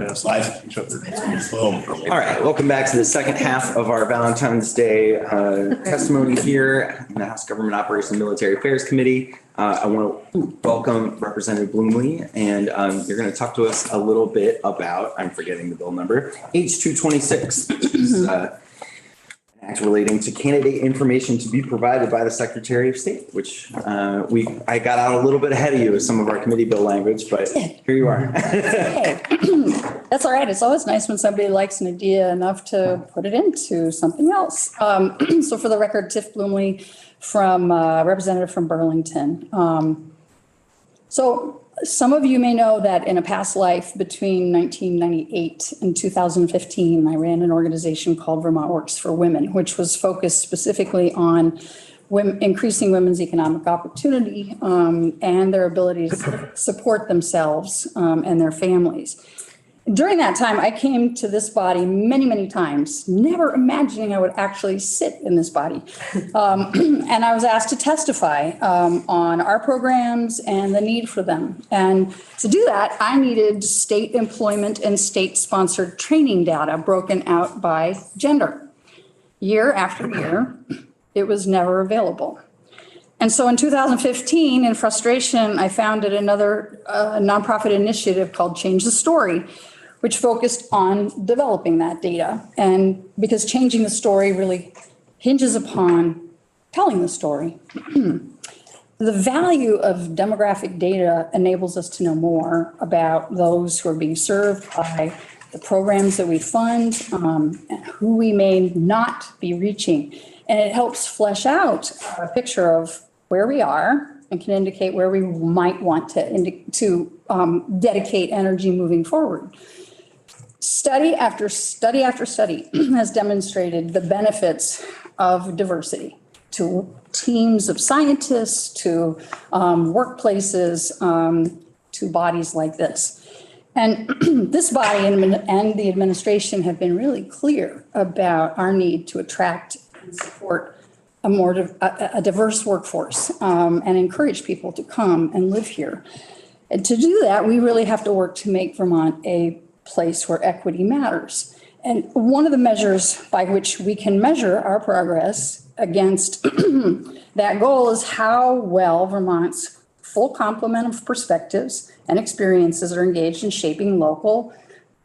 Live. Boom. All right, welcome back to the second half of our Valentine's Day testimony here in the House Government Operations and Military Affairs Committee. I want to welcome Representative Bloomley, and you're going to talk to us a little bit about, I'm forgetting the bill number, H226. An act relating to candidate information to be provided by the Secretary of State, which I got out a little bit ahead of you with some of our committee bill language, but here you are. Hey, that's all right. It's always nice when somebody likes an idea enough to put it into something else. So for the record, Tiff Bloomley, from representative from Burlington. So some of you may know that in a past life between 1998 and 2015, I ran an organization called Vermont Works for Women, which was focused specifically on increasing women's economic opportunity and their ability to support themselves and their families. During that time, I came to this body many, many times, never imagining I would actually sit in this body. And I was asked to testify on our programs and the need for them. And to do that, I needed state employment and state-sponsored training data broken out by gender. Year after year, it was never available. And so in 2015, in frustration, I founded another nonprofit initiative called Change the Story, which focused on developing that data. And because changing the story really hinges upon telling the story. The value of demographic data enables us to know more about those who are being served by the programs that we fund, and who we may not be reaching. And it helps flesh out a picture of where we are and can indicate where we might want to dedicate energy moving forward. Study after study after study has demonstrated the benefits of diversity to teams of scientists, to workplaces, to bodies like this. And this body and the administration have been really clear about our need to attract and support a diverse workforce and encourage people to come and live here. And to do that, we really have to work to make Vermont a place where equity matters. And one of the measures by which we can measure our progress against that goal is how well Vermont's full complement of perspectives and experiences are engaged in shaping local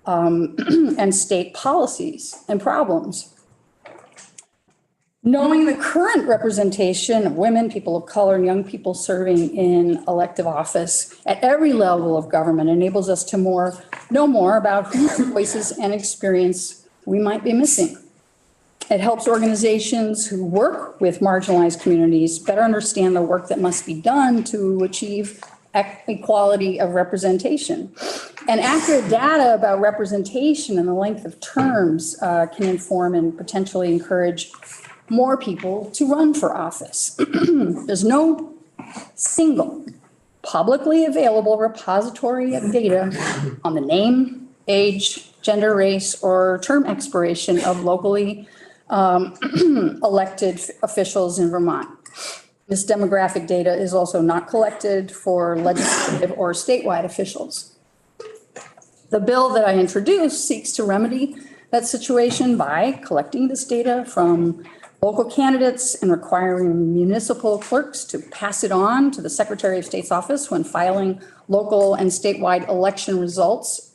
and state policies and problems. Knowing the current representation of women, people of color, and young people serving in elective office at every level of government enables us to know more about whose voices and experience we might be missing. It helps organizations who work with marginalized communities better understand the work that must be done to achieve equality of representation. And accurate data about representation and the length of terms can inform and potentially encourage more people to run for office. There's no single publicly available repository of data on the name, age, gender, race, or term expiration of locally elected officials in Vermont. This demographic data is also not collected for legislative or statewide officials. The bill that I introduced seeks to remedy that situation by collecting this data from local candidates and requiring municipal clerks to pass it on to the Secretary of State's office when filing local and statewide election results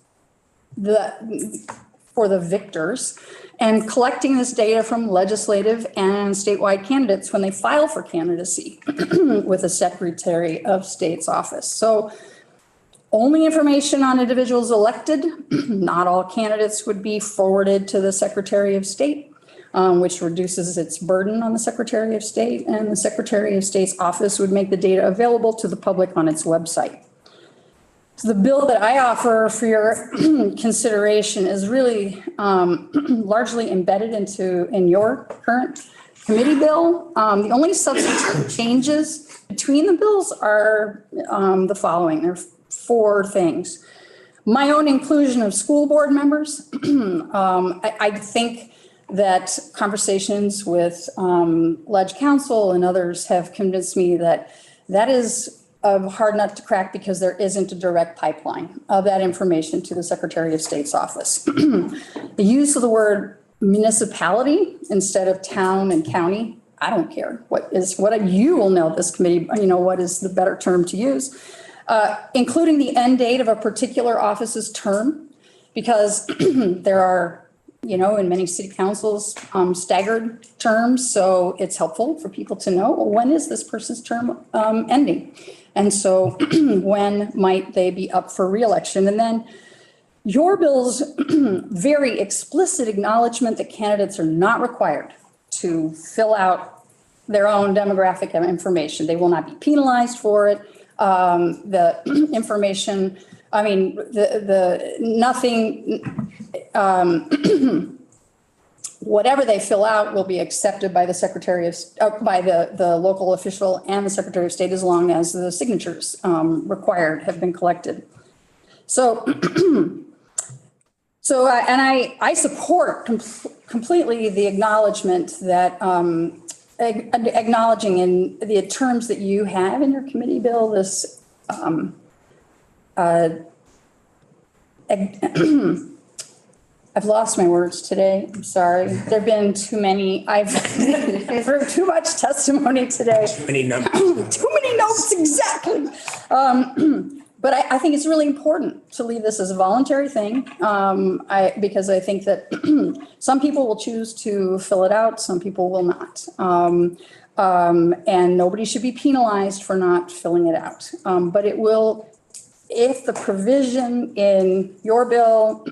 for the victors, and collecting this data from legislative and statewide candidates when they file for candidacy with the Secretary of State's office. So only information on individuals elected, not all candidates, would be forwarded to the Secretary of State, which reduces its burden on the Secretary of State, and the Secretary of State's office would make the data available to the public on its website. So the bill that I offer for your consideration is really largely embedded in your current committee bill. The only substantive changes between the bills are the following. There are four things. My own inclusion of school board members. I think that conversations with Ledge Council and others have convinced me that that is a hard nut to crack because there isn't a direct pipeline of that information to the Secretary of State's office. The use of the word municipality instead of town and county, I don't care. What you will know, this committee, what is the better term to use? Including the end date of a particular office's term, because there are, in many city councils, staggered terms. So it's helpful for people to know, well, when is this person's term ending? And so when might they be up for reelection? And then your bill's very explicit acknowledgement that candidates are not required to fill out their own demographic information. They will not be penalized for it. The information, whatever they fill out will be accepted by the Secretary of, by the local official and the Secretary of State, as long as the signatures required have been collected. So, I support completely the acknowledgement that acknowledging in the terms that you have in your committee bill, this I've lost my words today. I'm sorry. There've been too many. I've heard too much testimony today. Too many numbers. Too many notes, exactly. But I think it's really important to leave this as a voluntary thing, because I think that some people will choose to fill it out, some people will not. And nobody should be penalized for not filling it out. But it will, if the provision in your bill,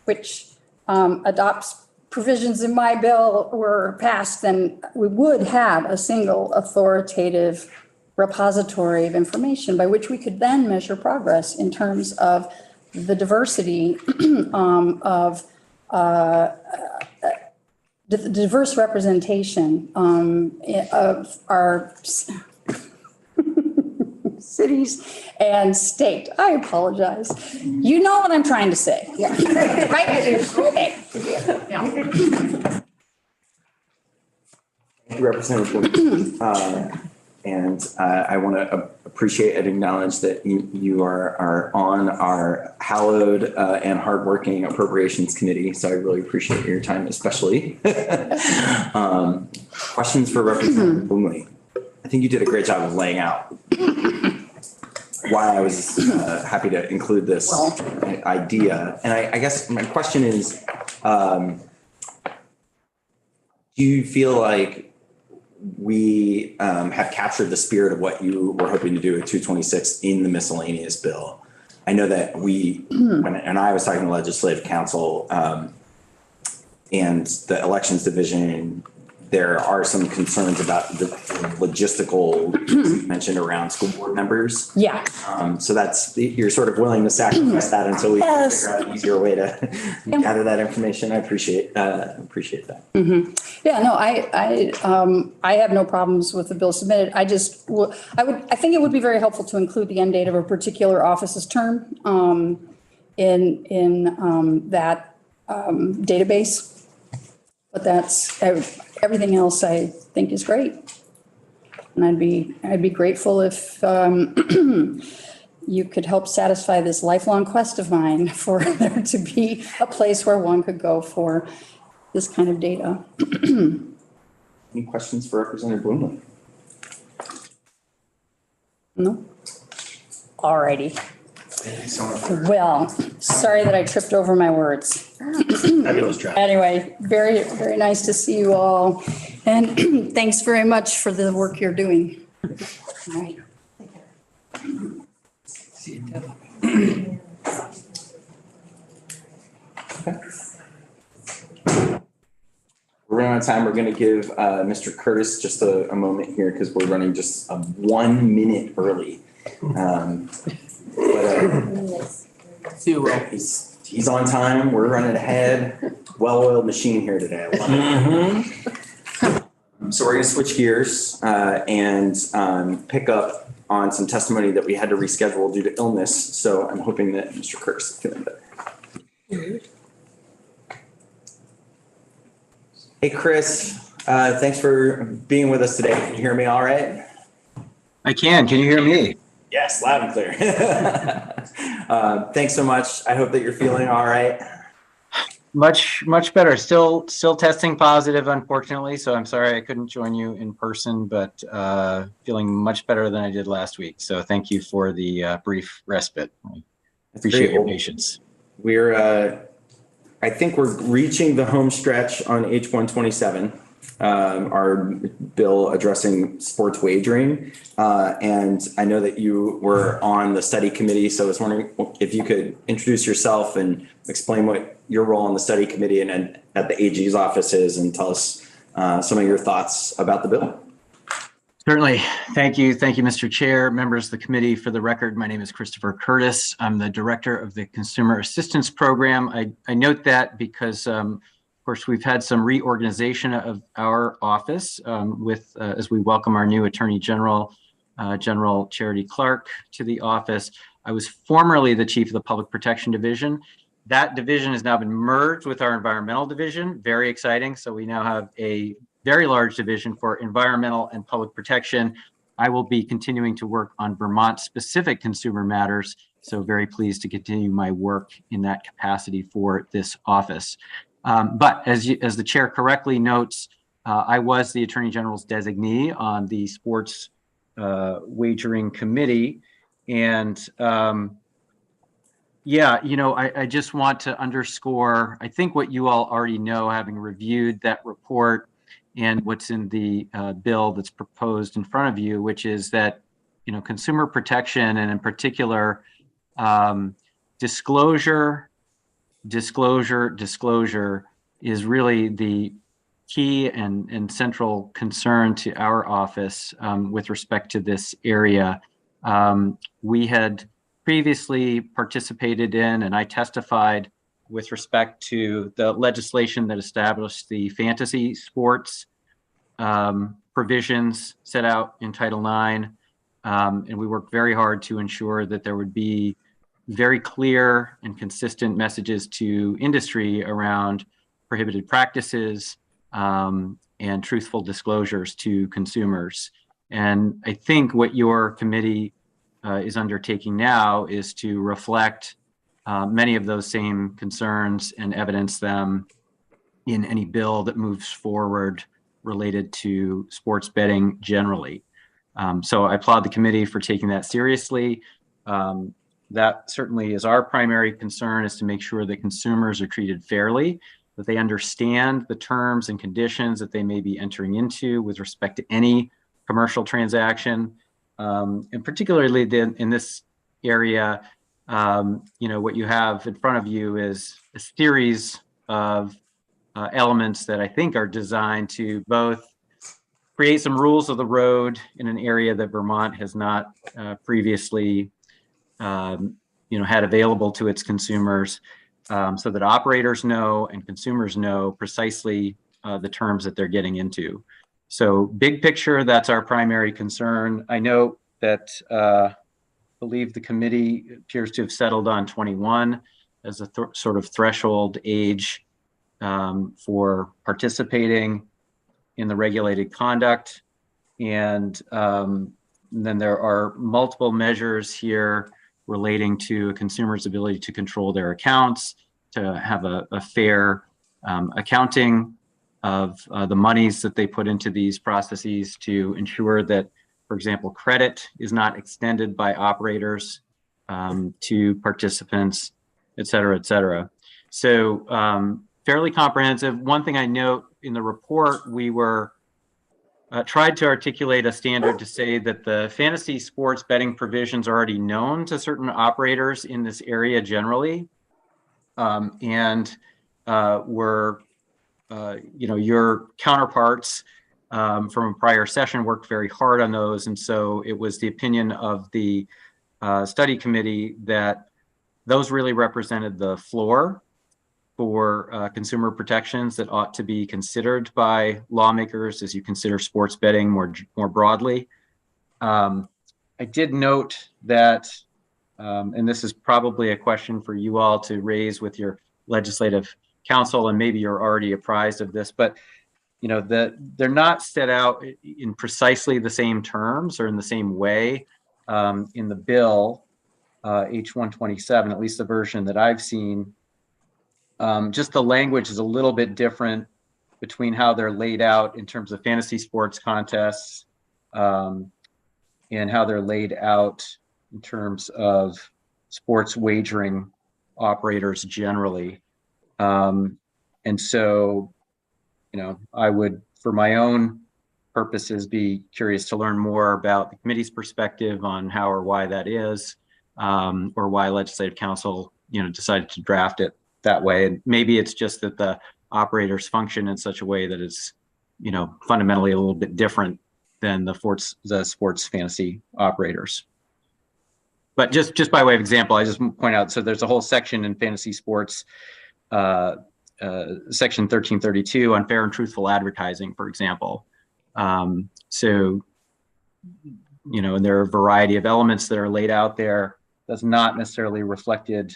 which adopts provisions in my bill, were passed, then we would have a single authoritative repository of information by which we could then measure progress in terms of the diversity of the diverse representation of our cities and state. I apologize. You know what I'm trying to say. Yeah. Right? Okay. Yeah. Thank you, Representative. And I want to appreciate and acknowledge that you are on our hallowed and hardworking Appropriations Committee. So I really appreciate your time, especially. Questions for Representative Blumley? I think you did a great job of laying out why I was happy to include this idea. And I guess my question is, do you feel like we have captured the spirit of what you were hoping to do at 226 in the miscellaneous bill? I know that when I was talking to Legislative Council and the Elections Division, there are some concerns about the logistical mentioned around school board members. Yeah. So you're sort of willing to sacrifice that until we can figure out an easier way to gather that information. I appreciate that. Mm-hmm. Yeah, no, I have no problems with the bill submitted. I think it would be very helpful to include the end date of a particular office's term in that database. But that's everything else I think is great. And I'd be grateful if you could help satisfy this lifelong quest of mine for there to be a place where one could go for this kind of data. Any questions for Representative Blumley? No? All righty. Thank you so much. Well, sorry that I tripped over my words. Fabulous job. Anyway, very, very nice to see you all. And thanks very much for the work you're doing. All right. We're running out of time. We're going to give Mr. Curtis just a moment here because we're running just 1 minute early. He's on time. We're running ahead. Well-oiled machine here today. I love it. So we're going to switch gears and pick up on some testimony that we had to reschedule due to illness. So I'm hoping that Mr. Curtis is feeling better. Hey, Chris. Thanks for being with us today. Can you hear me all right? I can. Can you hear me? Yes, loud and clear. Thanks so much. I hope that you're feeling all right. Much better. Still testing positive, unfortunately. So I'm sorry I couldn't join you in person, but feeling much better than I did last week. So thank you for the brief respite. I appreciate your patience. I think we're reaching the home stretch on H127, our bill addressing sports wagering. And I know that you were on the study committee, so I was wondering if you could introduce yourself and explain what your role on the study committee and at the AG's office is, and tell us some of your thoughts about the bill. Certainly. Thank you. Thank you, Mr. Chair, members of the committee. For the record, my name is Christopher Curtis. I'm the director of the Consumer Assistance Program. I note that because, of course, we've had some reorganization of our office as we welcome our new Attorney General, General Charity Clark, to the office. I was formerly the chief of the Public Protection Division. That division has now been merged with our Environmental Division. Very exciting. So we now have a very large division for environmental and public protection. I will be continuing to work on Vermont-specific consumer matters, so very pleased to continue my work in that capacity for this office. But as the chair correctly notes, I was the Attorney General's designee on the Sports Wagering Committee, and yeah, I just want to underscore, I think what you all already know, having reviewed that report and what's in the bill that's proposed in front of you, which is that, consumer protection, and in particular, disclosure is really the key and central concern to our office with respect to this area. We had previously participated in, and I testified with respect to the legislation that established the fantasy sports provisions set out in Title IX. And we worked very hard to ensure that there would be very clear and consistent messages to industry around prohibited practices and truthful disclosures to consumers. And I think what your committee is undertaking now is to reflect many of those same concerns and evidence them in any bill that moves forward related to sports betting generally. So I applaud the committee for taking that seriously. That certainly is our primary concern, is to make sure that consumers are treated fairly, that they understand the terms and conditions that they may be entering into with respect to any commercial transaction. And particularly in this area, what you have in front of you is a series of elements that I think are designed to both create some rules of the road in an area that Vermont has not previously had available to its consumers, so that operators know and consumers know precisely the terms that they're getting into. So big picture, that's our primary concern. I know that I believe the committee appears to have settled on 21 as a sort of threshold age for participating in the regulated conduct. And then there are multiple measures here relating to a consumer's ability to control their accounts, to have a fair accounting of the monies that they put into these processes, to ensure that, for example, credit is not extended by operators to participants, et cetera, et cetera. So fairly comprehensive. One thing I note in the report, we were tried to articulate a standard to say that the fantasy sports betting provisions are already known to certain operators in this area generally. And your counterparts from a prior session worked very hard on those. And so it was the opinion of the study committee that those really represented the floor for consumer protections that ought to be considered by lawmakers as you consider sports betting more broadly. I did note that, and this is probably a question for you all to raise with your legislative counsel, and maybe you're already apprised of this, but that they're not set out in precisely the same terms or in the same way in the bill, H127, at least the version that I've seen. Just the language is a little bit different between how they're laid out in terms of fantasy sports contests and how they're laid out in terms of sports wagering operators generally. And so, I would, for my own purposes, be curious to learn more about the committee's perspective on how or why that is, or why Legislative Council, decided to draft it that way. And maybe it's just that the operators function in such a way that it's, fundamentally a little bit different than the sports fantasy operators. But just by way of example, I just point out, so there's a whole section in fantasy sports, section 1332 on fair and truthful advertising, for example. So, and there are a variety of elements that are laid out there that's not necessarily reflected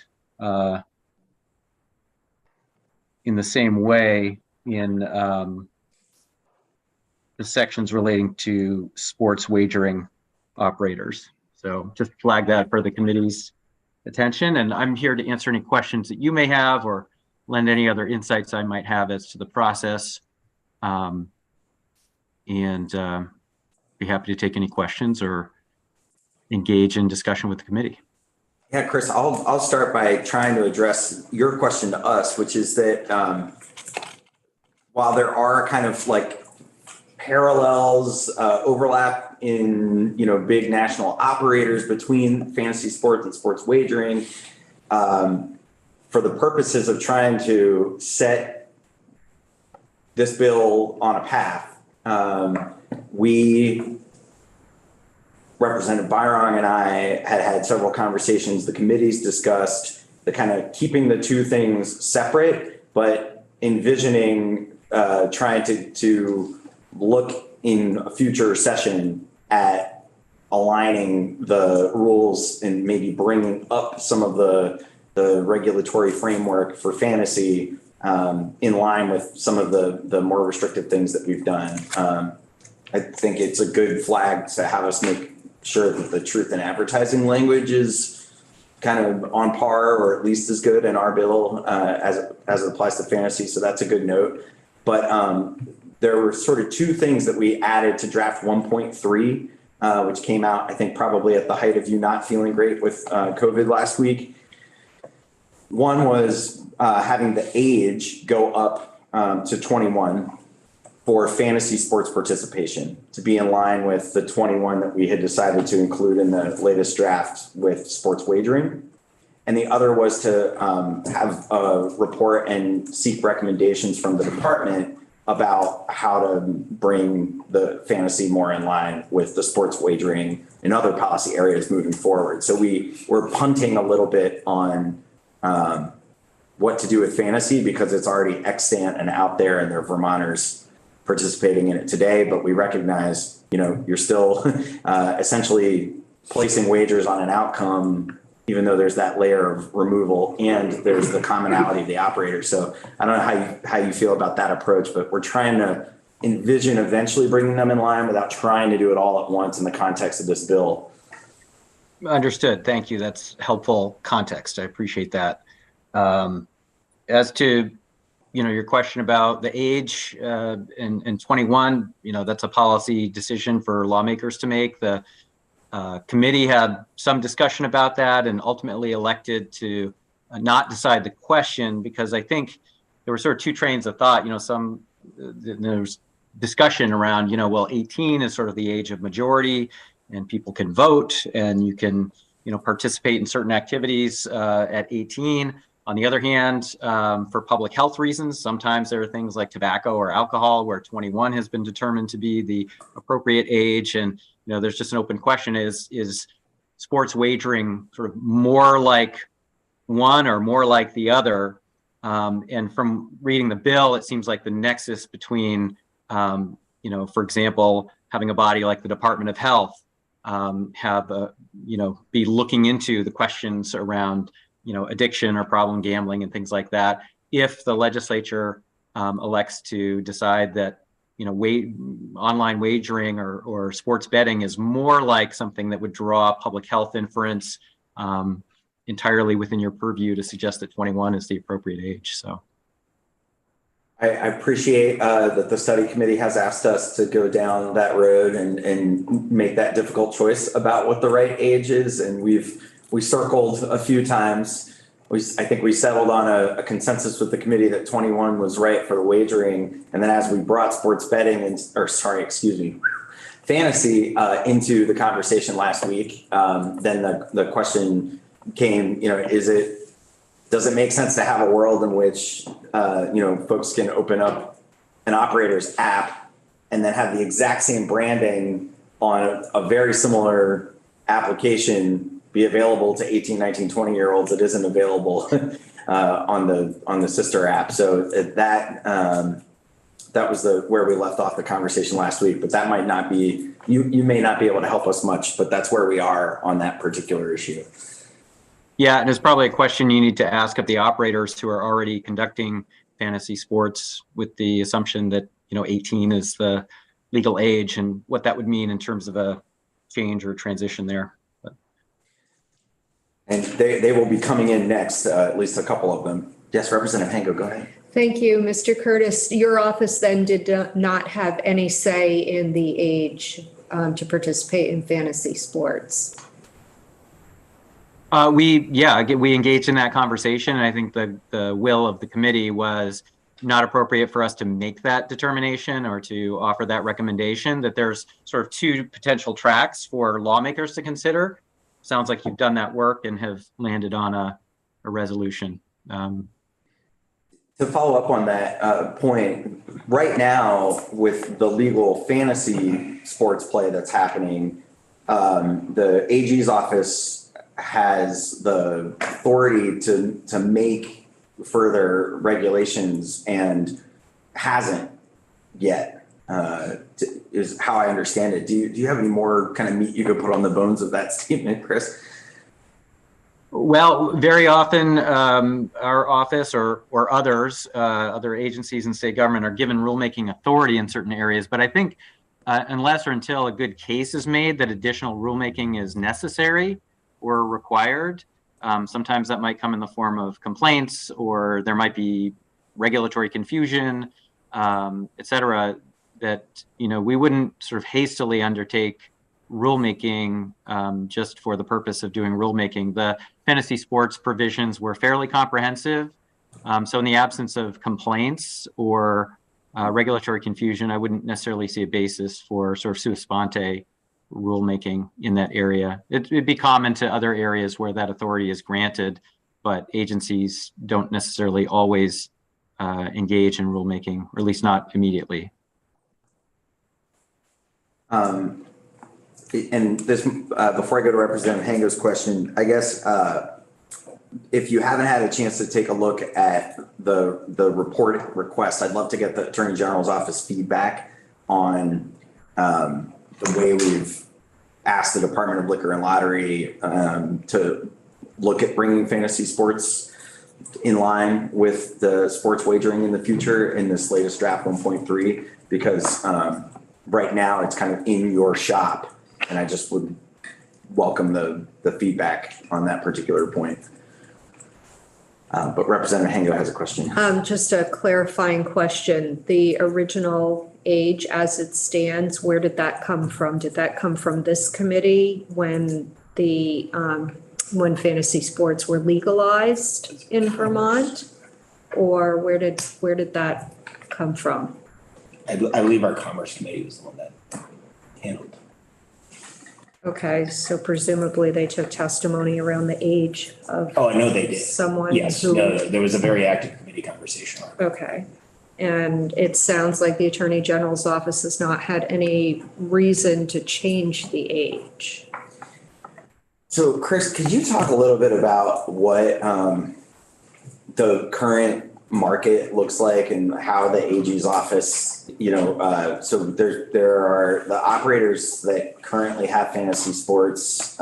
in the same way in the sections relating to sports wagering operators. So just flag that for the committee's attention. And I'm here to answer any questions that you may have or lend any other insights I might have as to the process. And be happy to take any questions or engage in discussion with the committee. Yeah, Chris, I'll start by trying to address your question to us, which is that while there are kind of like parallels, overlap in, big national operators between fantasy sports and sports wagering, for the purposes of trying to set this bill on a path, Representative Byron and I had several conversations. The committees discussed the kind of keeping the two things separate, but envisioning trying to look in a future session at aligning the rules and maybe bringing up some of the regulatory framework for fantasy in line with some of the more restrictive things that we've done. I think it's a good flag to have us make sure that the truth in advertising language is kind of on par or at least as good in our bill as it applies to fantasy. So that's a good note. But there were sort of two things that we added to draft 1.3, which came out, I think, probably at the height of you not feeling great with COVID last week. One was having the age go up to 21 for fantasy sports participation to be in line with the 21 that we had decided to include in the latest draft with sports wagering. And the other was to have a report and seek recommendations from the department about how to bring the fantasy more in line with the sports wagering and other policy areas moving forward. So we were punting a little bit on what to do with fantasy because it's already extant and out there and there are Vermonters participating in it today, but we recognize, you're still essentially placing wagers on an outcome, even though there's that layer of removal and there's the commonality of the operator. So I don't know how you feel about that approach, but we're trying to envision eventually bringing them in line without trying to do it all at once in the context of this bill. Understood. Thank you. That's helpful context. I appreciate that. As to your question about the age and 21, that's a policy decision for lawmakers to make. The committee had some discussion about that and ultimately elected to not decide the question because I think there were sort of two trains of thought. There's discussion around, 18 is sort of the age of majority and people can vote and you can, participate in certain activities at 18. On the other hand, for public health reasons, sometimes there are things like tobacco or alcohol where 21 has been determined to be the appropriate age. And, there's just an open question, is sports wagering sort of more like one or more like the other? And from reading the bill, it seems like the nexus between, for example, having a body like the Department of Health be looking into the questions around addiction or problem gambling and things like that. If the legislature elects to decide that online wagering or sports betting is more like something that would draw public health inference, entirely within your purview to suggest that 21 is the appropriate age. So I appreciate that the study committee has asked us to go down that road and make that difficult choice about what the right age is. And we circled a few times. I think we settled on a consensus with the committee that 21 was right for the wagering. And then as we brought sports betting fantasy into the conversation last week, then the question came, does it make sense to have a world in which, folks can open up an operator's app and then have the exact same branding on a very similar application be available to 18, 19, 20-year-olds that isn't available on the sister app. So that was where we left off the conversation last week, but that might not be, you may not be able to help us much, but that's where we are on that particular issue. Yeah, and it's probably a question you need to ask of the operators who are already conducting fantasy sports with the assumption that, 18 is the legal age and what that would mean in terms of a change or transition there. But. And they will be coming in next, at least a couple of them. Yes, Representative Hango, go ahead. Thank you, Mr. Curtis. Your office then did not have any say in the age to participate in fantasy sports. We engaged in that conversation. And I think the will of the committee was not appropriate for us to make that determination or to offer that recommendation, that there's sort of two potential tracks for lawmakers to consider. Sounds like you've done that work and have landed on a resolution. To follow up on that point, right now with the legal fantasy sports play that's happening, the AG's office has the authority to make further regulations and hasn't yet, is how I understand it. Do you have any more kind of meat you could put on the bones of that statement, Chris? Well, very often our office or others, other agencies in state government are given rulemaking authority in certain areas. But I think unless or until a good case is made that additional rulemaking is necessary or required, sometimes that might come in the form of complaints, or there might be regulatory confusion, et cetera, that, we wouldn't sort of hastily undertake rulemaking just for the purpose of doing rulemaking. The fantasy sports provisions were fairly comprehensive. So in the absence of complaints or regulatory confusion, I wouldn't necessarily see a basis for sort of sua sponte rulemaking in that area. It'd be common to other areas where that authority is granted, but agencies don't necessarily always engage in rulemaking, or at least not immediately. And this, before I go to Representative Hango's question, I guess if you haven't had a chance to take a look at the report request, I'd love to get the Attorney General's office feedback on the way we've asked the Department of Liquor and Lottery to look at bringing fantasy sports in line with the sports wagering in the future in this latest draft 1.3, because right now it's kind of in your shop. And I just would welcome the feedback on that particular point. But Representative Hango has a question. Just a clarifying question. The original age as it stands, where did that come from? Did that come from this committee when when fantasy sports were legalized in Vermont? Or where did that come from? I believe our Commerce Committee was the one that handled. Okay, so presumably they took testimony around the age of. Oh, I know they did. Someone yes, who. No, there was a very active committee conversation. Okay. And it sounds like the Attorney General's office has not had any reason to change the age. So Chris, could you talk a little bit about what the current market looks like and how the AG's office, so there are the operators that currently have fantasy sports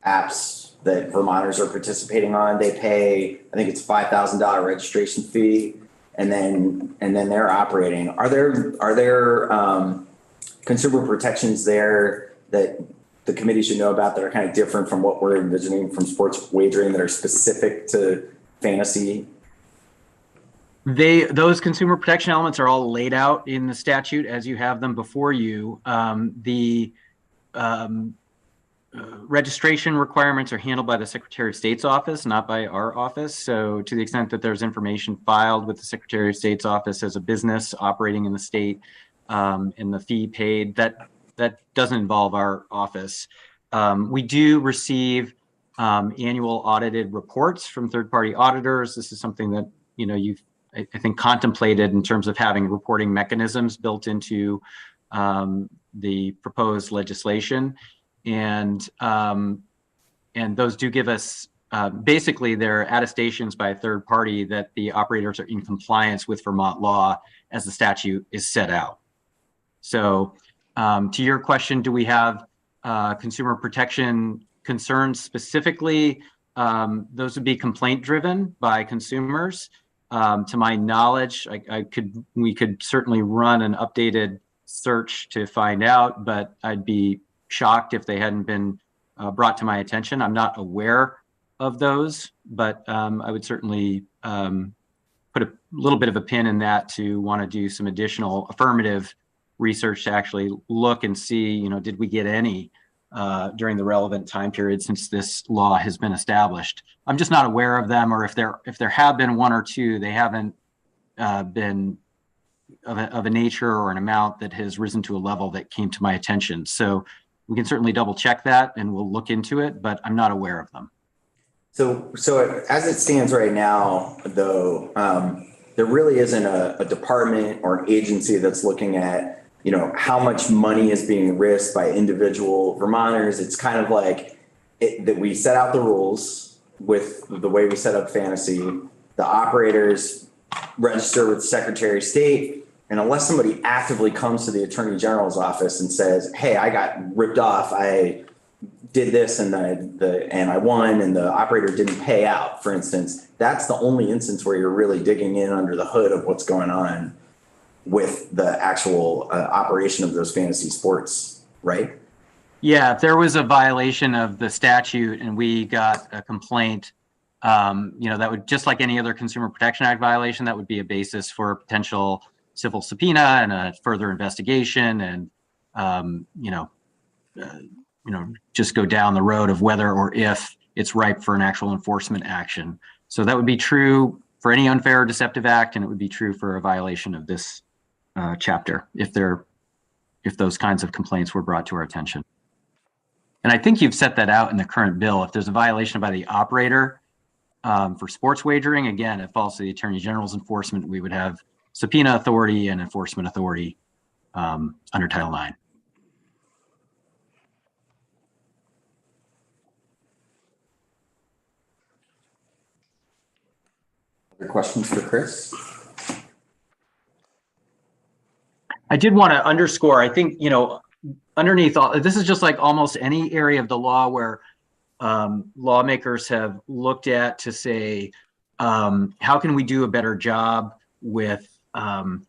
apps that Vermonters are participating on. They pay, I think it's $5,000 registration fee. and then they're operating. Are there consumer protections there that the committee should know about that are kind of different from what we're envisioning from sports wagering that are specific to fantasy? Those consumer protection elements are all laid out in the statute as you have them before you. The registration requirements are handled by the Secretary of State's office, not by our office. So to the extent that there's information filed with the Secretary of State's office as a business operating in the state, and the fee paid, that doesn't involve our office. We do receive annual audited reports from third-party auditors. This is something that you've I think contemplated in terms of having reporting mechanisms built into the proposed legislation, and those do give us basically they're attestations by a third party that the operators are in compliance with Vermont law as the statute is set out. So to your question, do we have consumer protection concerns specifically? Those would be complaint driven by consumers. To my knowledge, we could certainly run an updated search to find out, but I'd be shocked if they hadn't been brought to my attention. I'm not aware of those, but I would certainly put a little bit of a pin in that to want to do some additional affirmative research to actually look and see, did we get any during the relevant time period since this law has been established. I'm just not aware of them, or if there have been one or two, they haven't been of a nature or an amount that has risen to a level that came to my attention. So we can certainly double check that and we'll look into it, but I'm not aware of them. So as it stands right now, though, there really isn't a department or an agency that's looking at how much money is being risked by individual Vermonters. It's kind of like that we set out the rules with the way we set up fantasy. The operators register with the Secretary of State, and unless somebody actively comes to the Attorney General's office and says, "Hey, I got ripped off. I did this and I won, and the operator didn't pay out," for instance, that's the only instance where you're really digging in under the hood of what's going on with the actual operation of those fantasy sports, right? Yeah, if there was a violation of the statute and we got a complaint, that would, just like any other Consumer Protection Act violation, that would be a basis for a potential civil subpoena and a further investigation, and just go down the road of whether or if it's ripe for an actual enforcement action. So that would be true for any unfair or deceptive act, and it would be true for a violation of this chapter if those kinds of complaints were brought to our attention. And I think you've set that out in the current bill. If there's a violation by the operator for sports wagering, again, it falls to the Attorney General's enforcement. We would have subpoena authority and enforcement authority under Title IX. Other questions for Chris? I did want to underscore, I think, underneath all, this is just like almost any area of the law where lawmakers have looked at to say, how can we do a better job with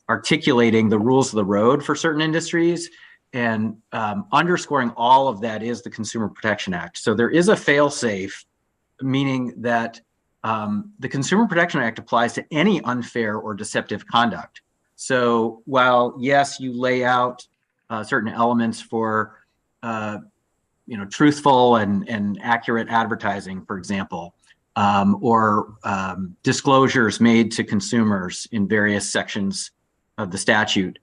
articulating the rules of the road for certain industries? And underscoring all of that is the Consumer Protection Act. So there is a fail-safe, meaning that the Consumer Protection Act applies to any unfair or deceptive conduct. So while, yes, you lay out certain elements for, truthful and accurate advertising, for example, or disclosures made to consumers in various sections of the statute.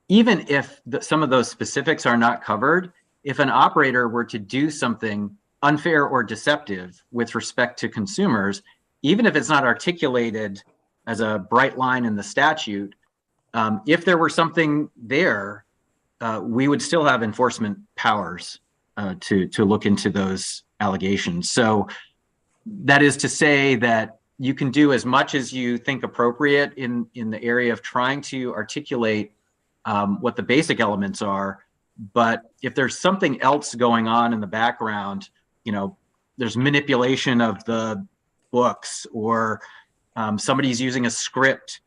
Even if some of those specifics are not covered, if an operator were to do something unfair or deceptive with respect to consumers, even if it's not articulated as a bright line in the statute, if there were something there, we would still have enforcement powers to look into those allegations. So that is to say that you can do as much as you think appropriate in the area of trying to articulate what the basic elements are. But if there's something else going on in the background, there's manipulation of the books or somebody's using a script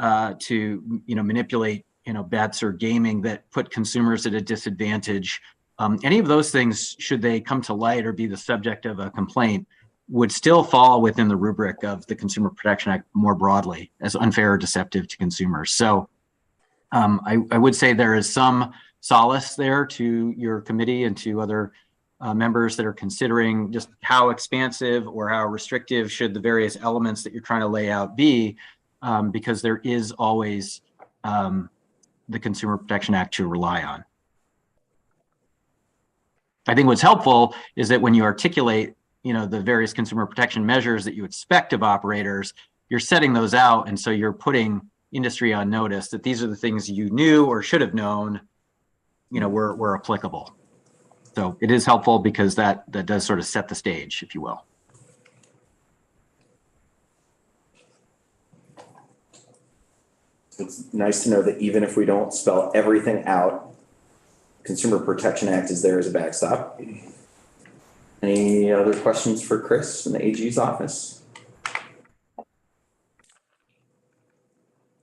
to, manipulate, bets or gaming that put consumers at a disadvantage. Any of those things, should they come to light or be the subject of a complaint, would still fall within the rubric of the Consumer Protection Act more broadly as unfair or deceptive to consumers. So I would say there is some solace there to your committee and to other members that are considering just how expansive or how restrictive should the various elements that you're trying to lay out be, because there is always the Consumer Protection Act to rely on. I think what's helpful is that when you articulate, the various consumer protection measures that you expect of operators, you're setting those out, and so you're putting industry on notice that these are the things you knew or should have known, were applicable. So it is helpful because that does sort of set the stage, if you will. It's nice to know that even if we don't spell everything out, Consumer Protection Act is there as a backstop. Any other questions for Chris in the AG's office?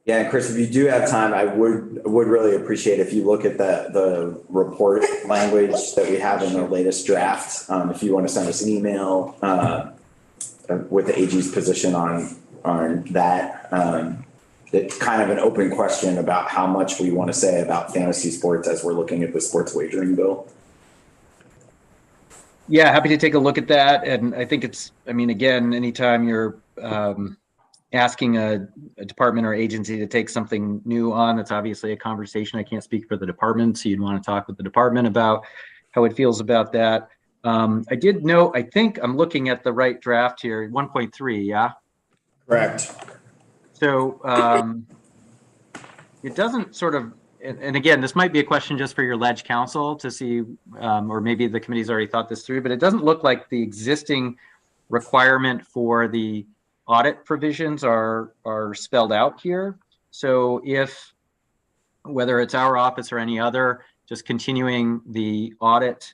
Yeah, and Chris, if you do have time, I would really appreciate if you look at the report language that we have in the latest draft. If you want to send us an email with the AG's position on that. It's kind of an open question about how much we want to say about fantasy sports as we're looking at the sports wagering bill. Yeah, happy to take a look at that. And I think again, anytime you're asking a department or agency to take something new on, that's obviously a conversation. I can't speak for the department, so you'd want to talk with the department about how it feels about that. I did note, I think I'm looking at the right draft here, 1.3, yeah? Correct. So it doesn't sort of, and again, this might be a question just for your ledge counsel to see, or maybe the committee's already thought this through, but it doesn't look like the existing requirement for the audit provisions are spelled out here. So if, whether it's our office or any other, just continuing the audit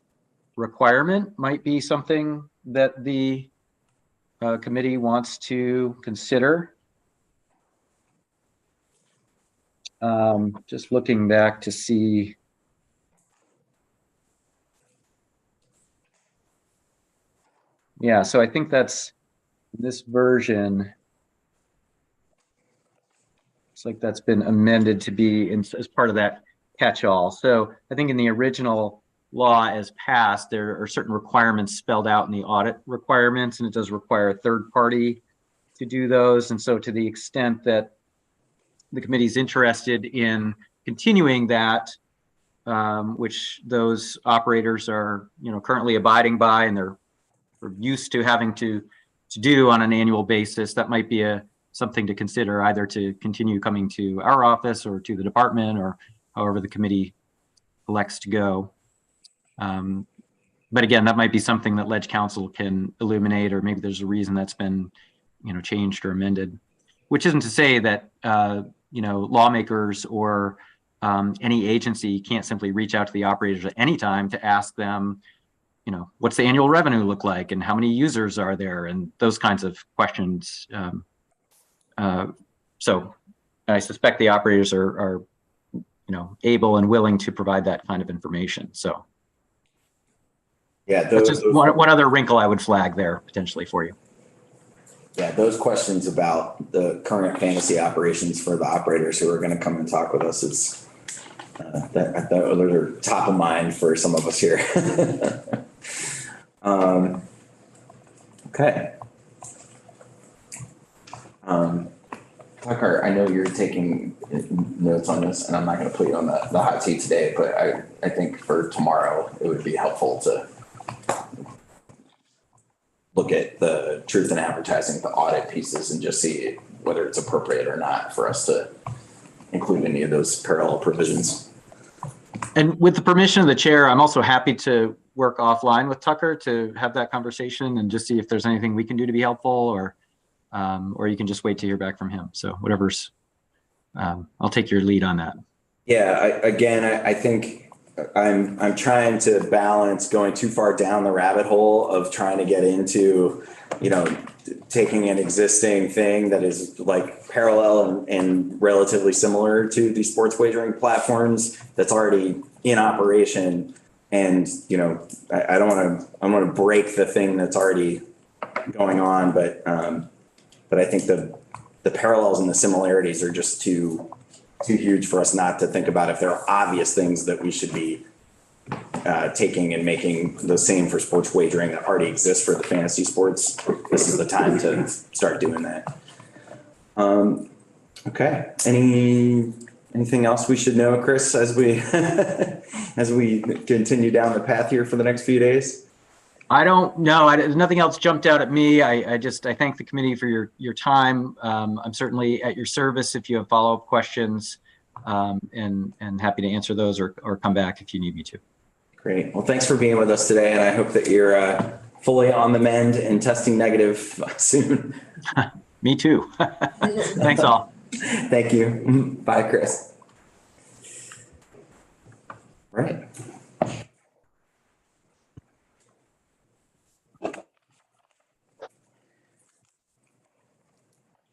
requirement might be something that the committee wants to consider. Just looking back to see. Yeah, so I think that's this version. It's like that's been amended to be as part of that catch-all. So I think in the original law as passed, there are certain requirements spelled out in the audit requirements, and it does require a third party to do those. And so to the extent that the committee is interested in continuing that, which those operators are, currently abiding by, and they're used to having to do on an annual basis, that might be something to consider, either to continue coming to our office or to the department, or however the committee elects to go. But again, that might be something that ledge counsel can illuminate, or maybe there's a reason that's been, changed or amended. Which isn't to say that lawmakers or any agency can't simply reach out to the operators at any time to ask them, what's the annual revenue look like, and how many users are there, and those kinds of questions. So I suspect the operators are able and willing to provide that kind of information. So yeah, that's just one other wrinkle I would flag there potentially for you. Yeah, those questions about the current fantasy operations for the operators who are going to come and talk with us, it's those are top of mind for some of us here. Okay. Tucker, I know you're taking notes on this, and I'm not going to put you on the hot seat today, but I think for tomorrow it would be helpful to look at the truth in advertising, the audit pieces, and just see whether it's appropriate or not for us to include any of those parallel provisions. And with the permission of the chair, I'm also happy to work offline with Tucker to have that conversation and just see if there's anything we can do to be helpful, or you can just wait to hear back from him. So whatever's, I'll take your lead on that. Yeah, I think I'm trying to balance going too far down the rabbit hole of trying to get into, taking an existing thing that is like parallel and relatively similar to the sports wagering platforms that's already in operation. And, I don't want to break the thing that's already going on, but I think the parallels and the similarities are just too huge for us not to think about if there are obvious things that we should be taking and making the same for sports wagering that already exists for the fantasy sports. This is the time to start doing that. Okay. Anything else we should know, Chris, as we as we continue down the path here for the next few days? I don't know. Nothing else jumped out at me. I thank the committee for your time. I'm certainly at your service if you have follow-up questions, and happy to answer those or come back if you need me to. Great. Well, thanks for being with us today, and I hope that you're fully on the mend and testing negative soon. Me too. Thanks all. Thank you. Bye, Chris. Right.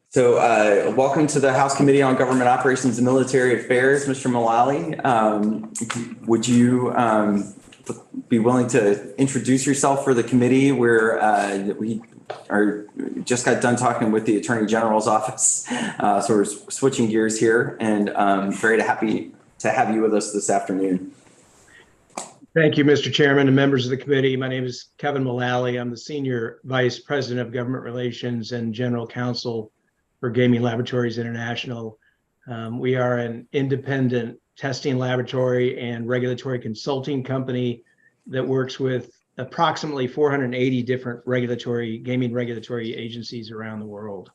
So welcome to the House Committee on Government Operations and Military Affairs, Mr. Mullally. Would you be willing to introduce yourself for the committee? We just got done talking with the Attorney General's office. So we're switching gears here, and very happy to have you with us this afternoon. Thank you, Mr. Chairman and members of the committee. My name is Kevin Mullally. I'm the Senior Vice President of Government Relations and General Counsel for Gaming Laboratories International. We are an independent testing laboratory and regulatory consulting company that works with approximately 480 different gaming regulatory agencies around the world.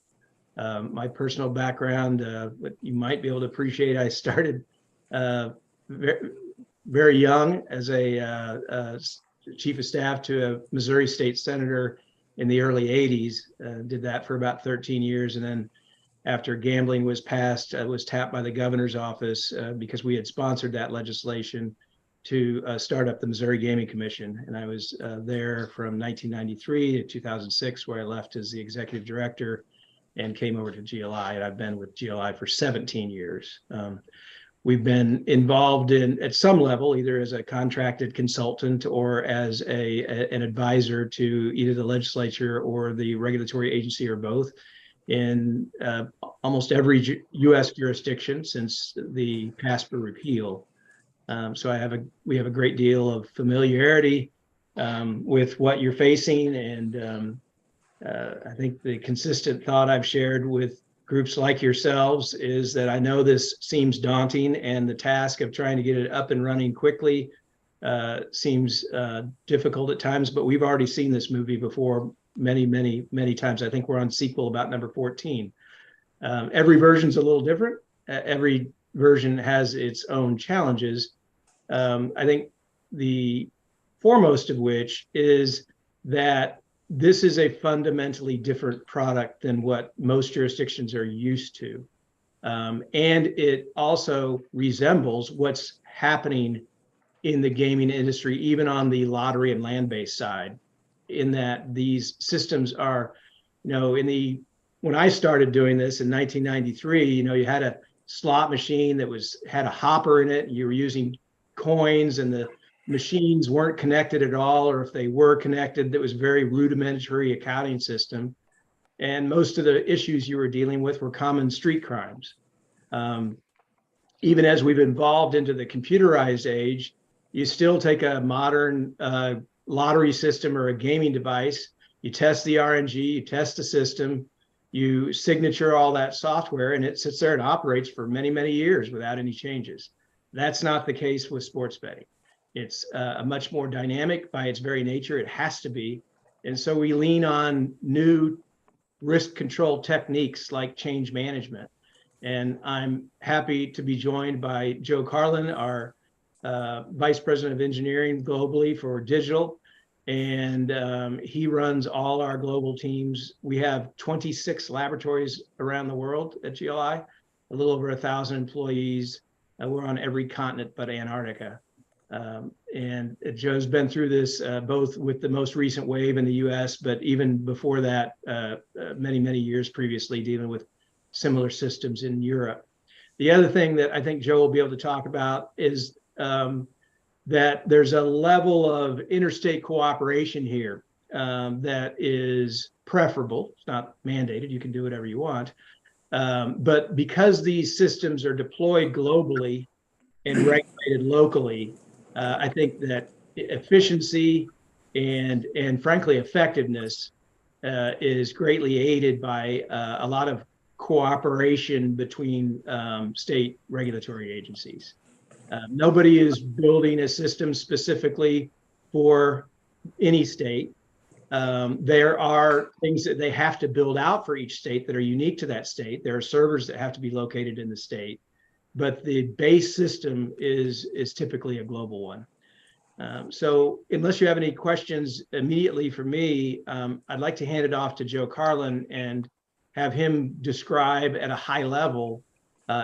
My personal background, what you might be able to appreciate, I started very young as a chief of staff to a Missouri state senator in the early 80s, did that for about 13 years. And then after gambling was passed, I was tapped by the governor's office because we had sponsored that legislation to start up the Missouri Gaming Commission. And I was there from 1993 to 2006, where I left as the executive director and came over to GLI. And I've been with GLI for 17 years. We've been involved at some level, either as a contracted consultant or as an advisor to either the legislature or the regulatory agency or both in almost every U.S. jurisdiction since the PASPA repeal. So we have a great deal of familiarity with what you're facing, and I think the consistent thought I've shared with groups like yourselves is that I know this seems daunting, and the task of trying to get it up and running quickly seems difficult at times, but we've already seen this movie before many times. I think we're on sequel about number 14. Every version's a little different. Every version has its own challenges. I think the foremost of which is that this is a fundamentally different product than what most jurisdictions are used to. And it also resembles what's happening in the gaming industry, even on the lottery and land-based side, in that these systems are, when I started doing this in 1993, you had a slot machine that had a hopper in it, and you were using coins, and the machines weren't connected at all, or if they were connected, that was very rudimentary accounting system. And most of the issues you were dealing with were common street crimes. Even as we've evolved into the computerized age, you still take a modern lottery system or a gaming device, you test the RNG, you test the system, you signature all that software, and it sits there and operates for many years without any changes. That's not the case with sports betting. It's a much more dynamic by its very nature. It has to be. And so we lean on new risk control techniques like change management. And I'm happy to be joined by Joe Carlin, our Vice President of Engineering globally for digital. And he runs all our global teams. We have 26 laboratories around the world at GLI, a little over 1,000 employees. We're on every continent but Antarctica. And Joe's been through this both with the most recent wave in the US, but even before that, many, many years previously dealing with similar systems in Europe. The other thing that I think Joe will be able to talk about is that there's a level of interstate cooperation here that is preferable. It's not mandated, you can do whatever you want. But because these systems are deployed globally and regulated locally, I think that efficiency and frankly effectiveness is greatly aided by a lot of cooperation between state regulatory agencies. Nobody is building a system specifically for any state. There are things that they have to build out for each state that are unique to that state. There are servers that have to be located in the state, but the base system is typically a global one. So unless you have any questions immediately for me, I'd like to hand it off to Joe Carlin and have him describe at a high level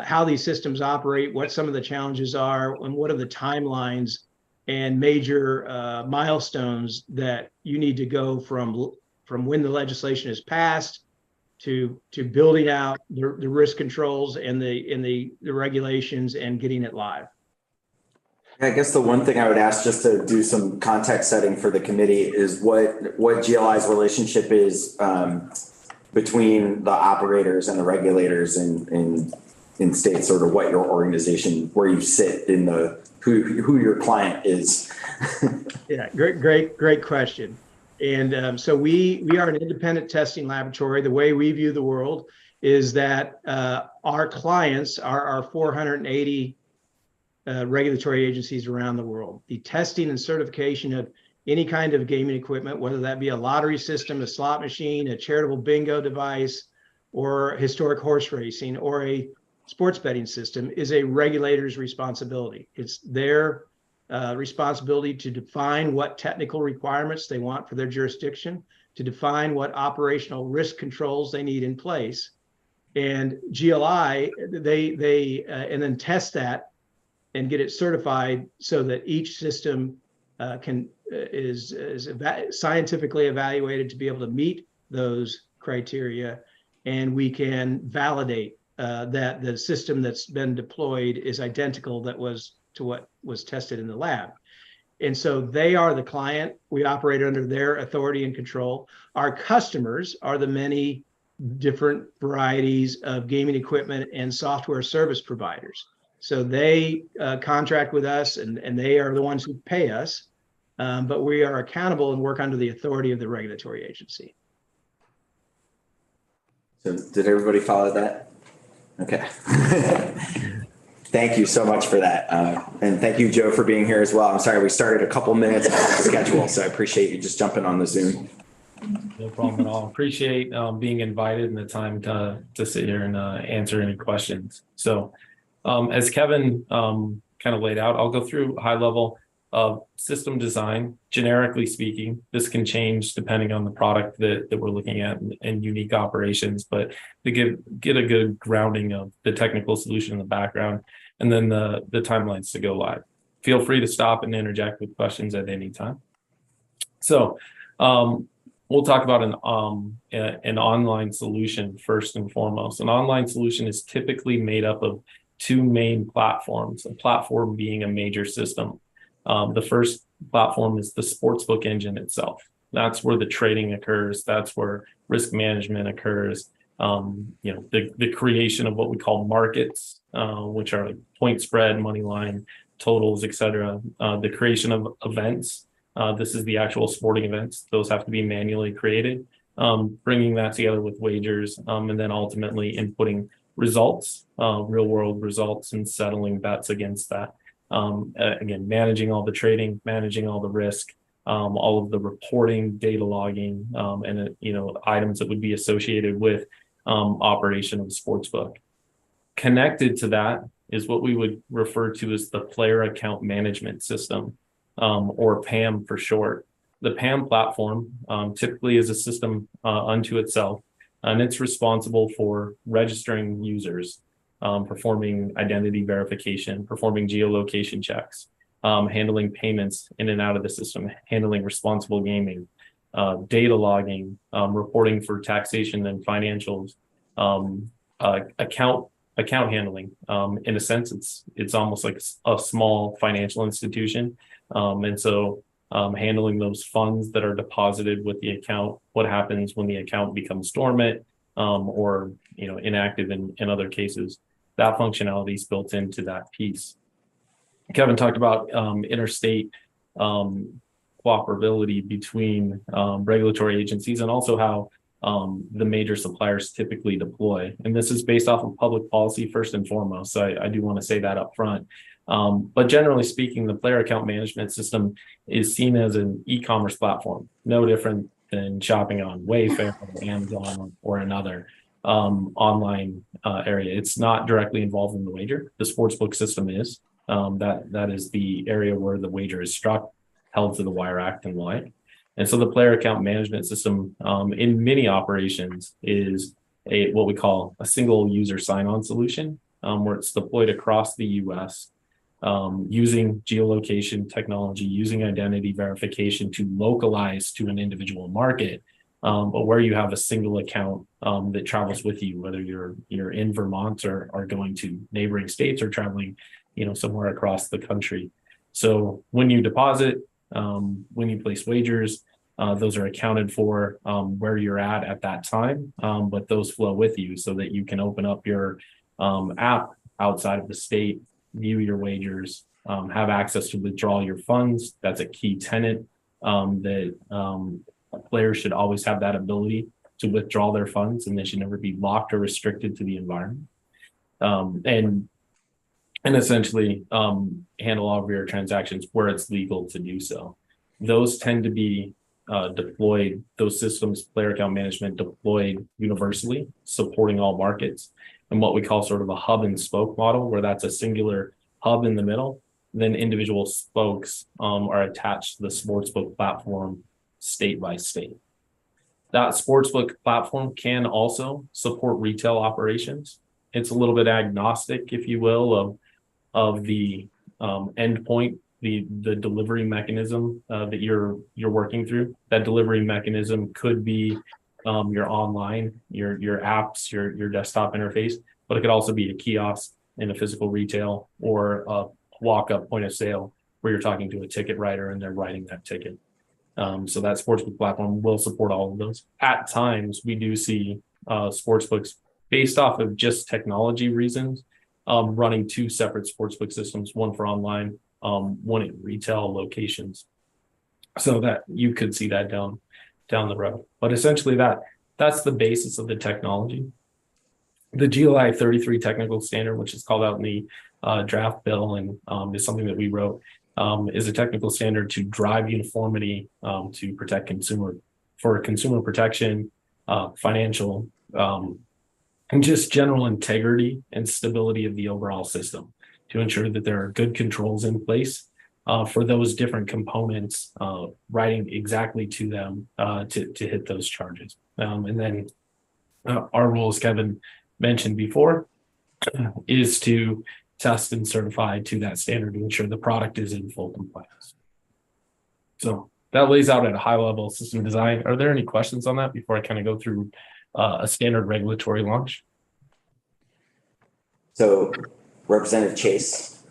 how these systems operate, what some of the challenges are, and what are the timelines and major milestones that you need to go from when the legislation is passed to building out the risk controls and the regulations and getting it live. I guess the one thing I would ask, just to do some context setting for the committee, is what GLI's relationship is between the operators and the regulators in states, sort of what your organization, where you sit in the, who your client is. Yeah, great question. And so we are an independent testing laboratory. The way we view the world is that our clients are our 480 regulatory agencies around the world. The testing and certification of any kind of gaming equipment, whether that be a lottery system, a slot machine, a charitable bingo device, or historic horse racing, or a sports betting system, is a regulator's responsibility. It's their responsibility to define what technical requirements they want for their jurisdiction, to define what operational risk controls they need in place. And GLI, they and then test that and get it certified so that each system is scientifically evaluated to be able to meet those criteria, and we can validate that the system that's been deployed is identical to what was tested in the lab. And so they are the client. We operate under their authority and control. Our customers are the many different varieties of gaming equipment and software service providers. So they contract with us, and they are the ones who pay us, but we are accountable and work under the authority of the regulatory agency. So did everybody follow that? Okay. Thank you so much for that. And thank you, Joe, for being here as well. I'm sorry, we started a couple minutes off the schedule, so I appreciate you just jumping on the Zoom. No problem at all. Appreciate being invited and the time to sit here and answer any questions. So as Kevin kind of laid out, I'll go through high level of system design. Generically speaking, this can change depending on the product that we're looking at and unique operations, but to get a good grounding of the technical solution in the background, and then the timelines to go live. Feel free to stop and interject with questions at any time. So we'll talk about an online solution first and foremost. An online solution is typically made up of two main platforms, a platform being a major system. The first platform is the sportsbook engine itself. That's where the trading occurs. That's where risk management occurs. The creation of what we call markets, which are like point spread, money line, totals, etc. The creation of events. This is the actual sporting events. Those have to be manually created. Bringing that together with wagers, and then ultimately inputting results, real world results, and settling bets against that. Again, managing all the trading, managing all the risk, all of the reporting, data logging, and items that would be associated with operation of a sportsbook. Connected to that is what we would refer to as the player account management system, or PAM for short. The PAM platform typically is a system unto itself, and it's responsible for registering users, performing identity verification, performing geolocation checks, handling payments in and out of the system, handling responsible gaming, data logging, reporting for taxation and financials, account handling. In a sense, it's almost like a small financial institution, and so handling those funds that are deposited with the account, what happens when the account becomes dormant, or inactive in other cases. That functionality is built into that piece. Kevin talked about interstate cooperability between regulatory agencies, and also how the major suppliers typically deploy. And this is based off of public policy first and foremost. So I do want to say that up front. But generally speaking, the player account management system is seen as an e-commerce platform, no different than shopping on Wayfair or Amazon or another online area. It's not directly involved in the wager. The sportsbook system is. That is the area where the wager is struck, held to the Wire Act and the like. And so the player account management system in many operations is what we call a single user sign-on solution, where it's deployed across the US using geolocation technology, using identity verification to localize to an individual market, but where you have a single account that travels with you, whether you're in Vermont or are going to neighboring states or traveling somewhere across the country. So when you deposit, when you place wagers, those are accounted for where you're at that time, but those flow with you so that you can open up your app outside of the state, view your wagers, have access to withdraw your funds. That's a key tenet that players should always have that ability to withdraw their funds, and they should never be locked or restricted to the environment. And essentially handle all of your transactions where it's legal to do so. Those tend to be deployed, those systems, player account management, deployed universally, supporting all markets, and what we call sort of a hub and spoke model, where that's a singular hub in the middle. Then individual spokes are attached to the sportsbook platform state by state. That sportsbook platform can also support retail operations. It's a little bit agnostic, if you will, of the endpoint, the delivery mechanism that you're working through. That delivery mechanism could be your online, your apps, your desktop interface, but it could also be a kiosk in a physical retail or a walk-up point of sale where you're talking to a ticket writer and they're writing that ticket. So that sportsbook platform will support all of those. At times, we do see sportsbooks based off of just technology reasons, running two separate sportsbook systems, one for online, one in retail locations. So that you could see that down the road. But essentially that's the basis of the technology. The GLI 33 technical standard, which is called out in the draft bill and is something that we wrote, is a technical standard to drive uniformity to protect consumer protection, financial, and just general integrity and stability of the overall system, to ensure that there are good controls in place for those different components, writing exactly to them to hit those charges. And then our role, as Kevin mentioned before, is to test and certify to that standard to ensure the product is in full compliance. So that lays out at a high level system design. Are there any questions on that before I kind of go through a standard regulatory launch? So Representative Chase.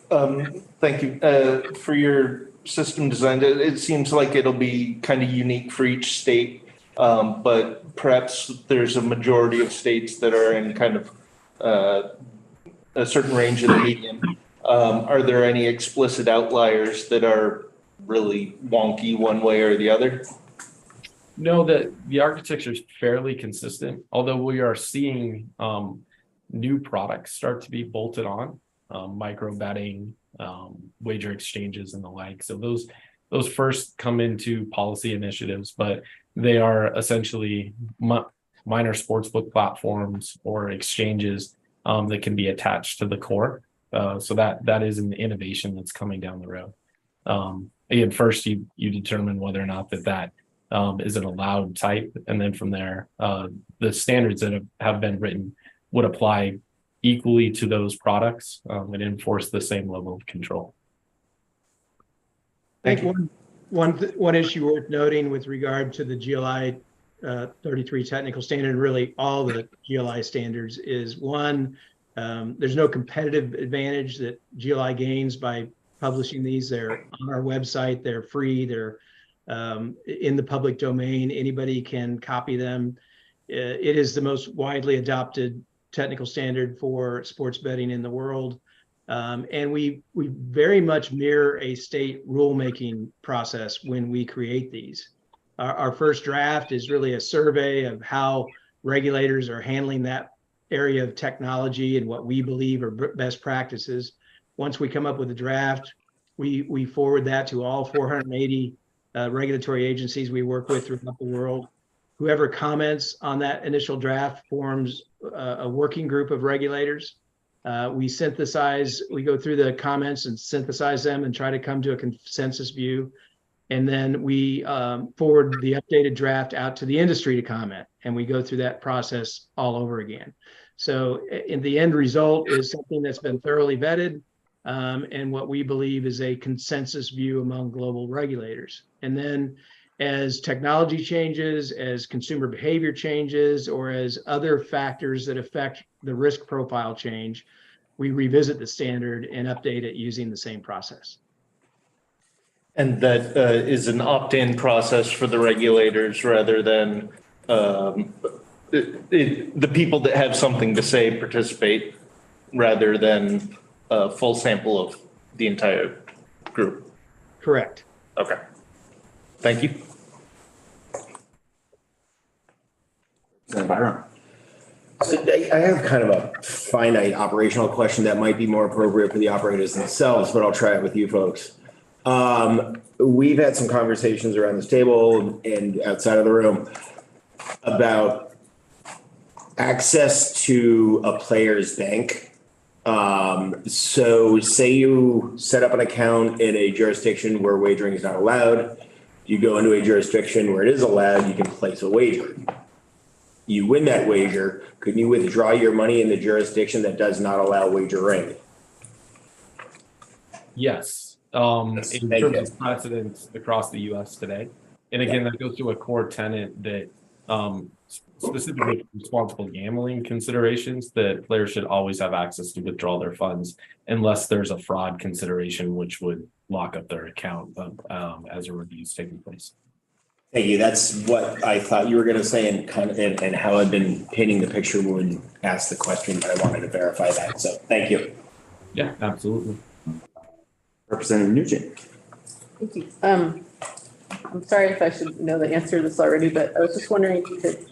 Thank you. For your system design, it seems like it'll be kind of unique for each state, but perhaps there's a majority of states that are in kind of a certain range of the median. Are there any explicit outliers that are really wonky one way or the other? No, the architecture is fairly consistent, although we are seeing new products start to be bolted on, micro betting, wager exchanges and the like. So those first come into policy initiatives, but they are essentially minor sportsbook platforms or exchanges that can be attached to the core. So that is an innovation that's coming down the road. Again, first you determine whether or not that is an allowed type, and then from there, the standards that have been written would apply equally to those products and enforce the same level of control. Thank think you. one issue worth noting with regard to the GLI 33 technical standard, and really all the GLI standards, is one, there's no competitive advantage that GLI gains by publishing these. They're on our website, they're free, they're in the public domain. Anybody can copy them. It is the most widely adopted technical standard for sports betting in the world. And we very much mirror a state rulemaking process when we create these. Our first draft is really a survey of how regulators are handling that area of technology and what we believe are best practices. Once we come up with a draft, we forward that to all 480 regulatory agencies we work with throughout the world. Whoever comments on that initial draft forms a working group of regulators. We go through the comments and synthesize them and try to come to a consensus view. And then we forward the updated draft out to the industry to comment. And we go through that process all over again. So in the end result is something that's been thoroughly vetted and what we believe is a consensus view among global regulators. And then as technology changes, as consumer behavior changes, or as other factors that affect the risk profile change, we revisit the standard and update it using the same process. And that is an opt-in process for the regulators rather than the people that have something to say participate rather than a full sample of the entire group. Correct. Okay. Thank you. Senator Byron. So I have kind of a finite operational question that might be more appropriate for the operators themselves, but I'll try it with you folks. We've had some conversations around this table and outside of the room about access to a player's bank. So say you set up an account in a jurisdiction where wagering is not allowed. You go into a jurisdiction where it is allowed, you can place a wager. You win that wager, can you withdraw your money in the jurisdiction that does not allow wagering? Yes. Yes, In thank terms you. of precedents across the US today. And again, that goes to a core tenet that specifically responsible gambling considerations, that players should always have access to withdraw their funds unless there's a fraud consideration which would lock up their account as a review is taking place. Thank you. That's what I thought you were going to say and kind of and how I've been painting the picture when asked the question, but I wanted to verify that. So thank you. Yeah, absolutely. Representative Nugent. Thank you. I'm sorry if I should know the answer to this already, but I was just wondering if you could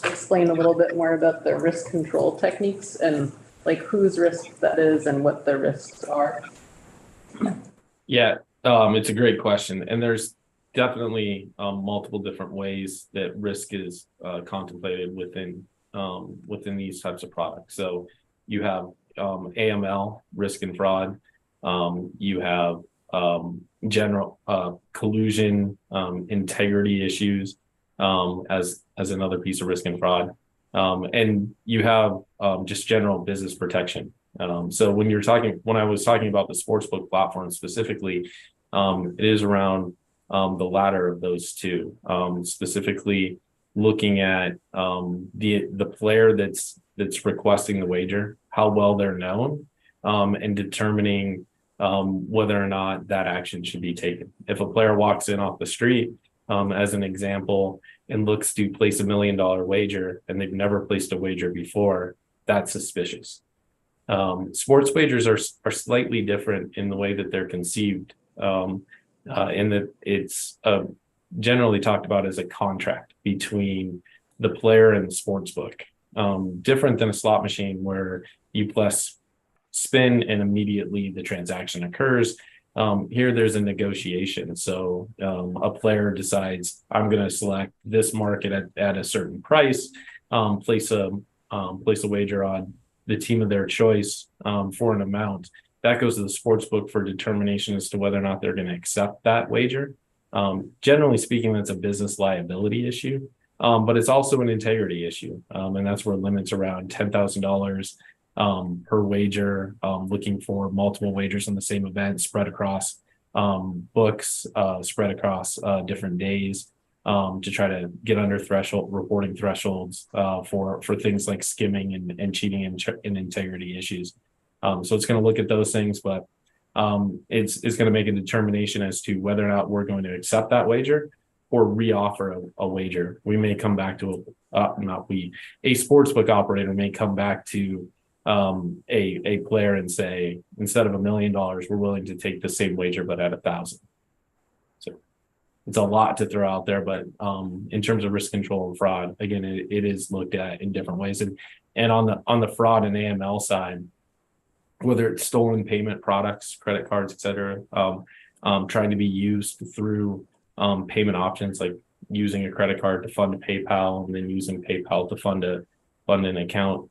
explain a little bit more about the risk control techniques and like whose risk that is and what the risks are. Yeah, it's a great question. And there's definitely multiple different ways that risk is contemplated within these types of products. So you have AML, risk and fraud. You have general collusion, integrity issues as another piece of risk and fraud. And you have just general business protection. So when I was talking about the sportsbook platform specifically, it is around the latter of those two, specifically looking at the player that's requesting the wager, how well they're known, and determining whether or not that action should be taken. If a player walks in off the street, as an example, and looks to place $1 million wager and they've never placed a wager before, that's suspicious. Sports wagers are slightly different in the way that they're conceived, in that it's generally talked about as a contract between the player and the sports book. Different than a slot machine where you press spin and immediately the transaction occurs. Here there's a negotiation. So a player decides, I'm going to select this market at a certain price, place a wager on the team of their choice for an amount. That goes to the sports book for determination as to whether or not they're going to accept that wager. Generally speaking, that's a business liability issue, but it's also an integrity issue. And that's where limits around $10,000 per wager, looking for multiple wagers on the same event spread across books spread across different days to try to get under reporting thresholds for things like skimming and cheating and integrity issues. So it's going to look at those things, but it's going to make a determination as to whether or not we're going to accept that wager or reoffer a wager. We may come back to a sportsbook operator may come back to a player and say, instead of $1 million, we're willing to take the same wager, but at 1,000. So it's a lot to throw out there, but in terms of risk control and fraud, again, it is looked at in different ways. And on the fraud and AML side, whether it's stolen payment products, credit cards, et cetera, trying to be used through payment options, like using a credit card to fund a PayPal and then using PayPal to fund an account.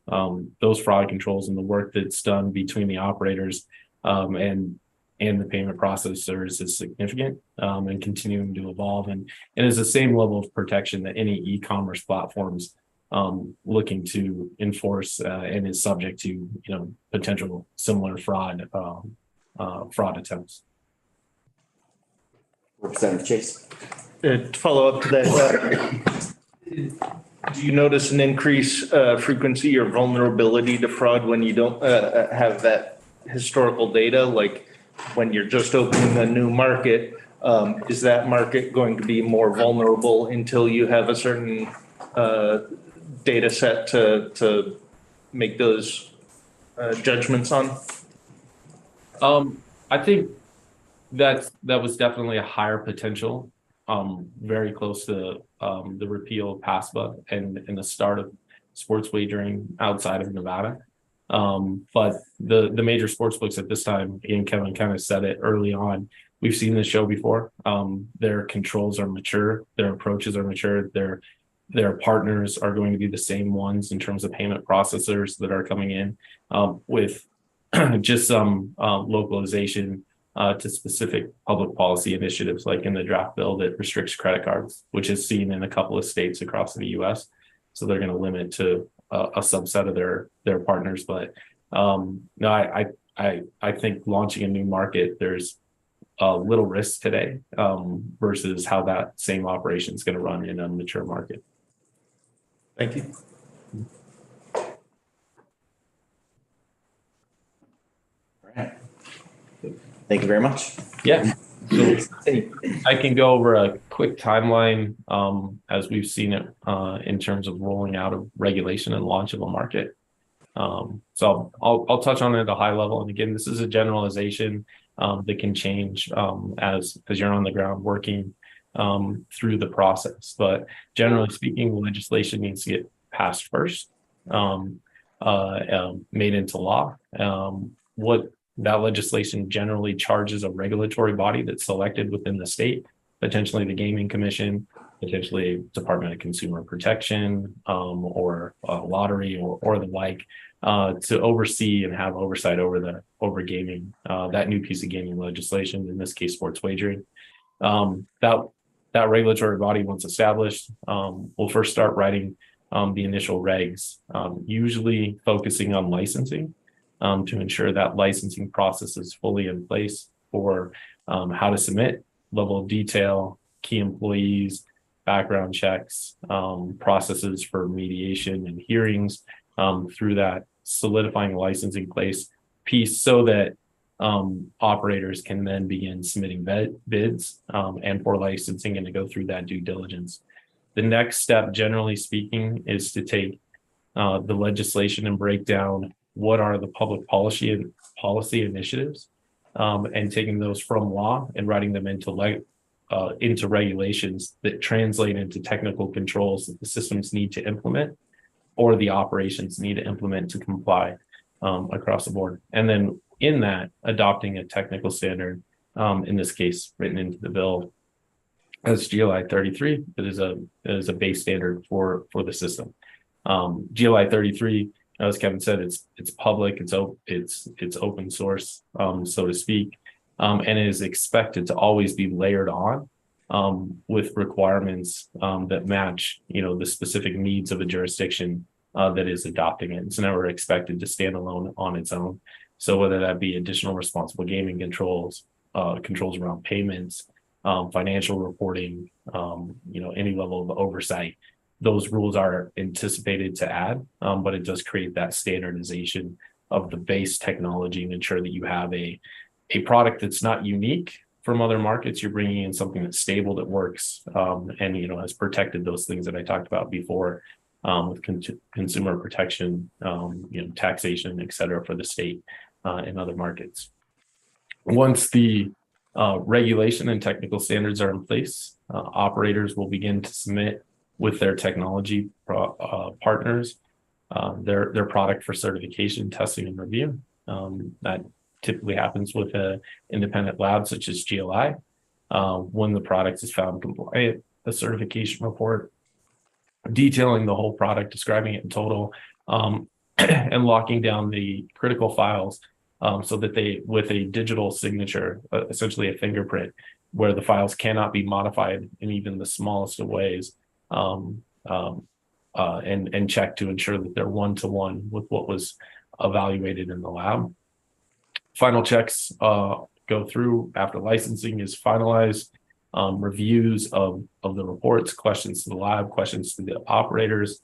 Those fraud controls and the work that's done between the operators and the payment processors is significant and continuing to evolve, and is the same level of protection that any e-commerce platforms looking to enforce and is subject to potential similar fraud attempts. Representative Chase. To follow up to that, do you notice an increase frequency or vulnerability to fraud when you don't have that historical data? Like when you're just opening a new market, is that market going to be more vulnerable until you have a certain data set to make those judgments on? I think that was definitely a higher potential, very close to the repeal of PASPA and the start of sports wagering outside of Nevada. But the major sports books at this time, and Kevin kind of said it early on, we've seen this show before. Their controls are mature, their approaches are mature, their partners are going to be the same ones in terms of payment processors that are coming in with just some localization to specific public policy initiatives, like in the draft bill that restricts credit cards, which is seen in a couple of states across the U.S. So they're going to limit to a subset of their partners. But no, I think launching a new market, there's a little risk today versus how that same operation is going to run in a mature market. Thank you. All right. Thank you very much. Yeah. So I can go over a quick timeline as we've seen it in terms of rolling out of regulation and launch of a market. So I'll touch on it at a high level. And again, this is a generalization that can change as you're on the ground working through the process. But generally speaking, legislation needs to get passed first, made into law. What that legislation generally charges a regulatory body that's selected within the state, potentially the Gaming Commission, potentially Department of Consumer Protection, or lottery or the like, to oversee and have oversight over gaming, that new piece of gaming legislation, in this case, sports wagering. That regulatory body, once established, will first start writing the initial regs, usually focusing on licensing, to ensure that licensing process is fully in place for how to submit, level of detail, key employees, background checks, processes for mediation and hearings, through that solidifying licensing place piece, so that operators can then begin submitting bids and for licensing and to go through that due diligence. The next step, generally speaking, is to take the legislation and break down what are the public policy initiatives, and taking those from law and writing them into regulations that translate into technical controls that the systems need to implement or the operations need to implement to comply across the board. And then in that, adopting a technical standard, in this case, written into the bill as GLI 33, that is a base standard for the system. GLI 33, as Kevin said, it's public, it's open source, so to speak, and it is expected to always be layered on with requirements that match, the specific needs of a jurisdiction that is adopting it. It's never expected to stand alone on its own. So whether that be additional responsible gaming controls, controls around payments, financial reporting, any level of oversight. Those rules are anticipated to add, but it does create that standardization of the base technology and ensure that you have a product that's not unique from other markets. You're bringing in something that's stable, that works, and has protected those things that I talked about before, with consumer protection, taxation, et cetera, for the state and other markets. Once the regulation and technical standards are in place, operators will begin to submit with their technology partners their product for certification, testing, and review. That typically happens with an independent lab such as GLI. When the product is found compliant, the certification report detailing the whole product, describing it in total, and locking down the critical files, so that they, with a digital signature, essentially a fingerprint, where the files cannot be modified in even the smallest of ways, and check to ensure that they're one-to-one with what was evaluated in the lab. Final checks go through after licensing is finalized, reviews of the reports, questions to the lab, questions to the operators,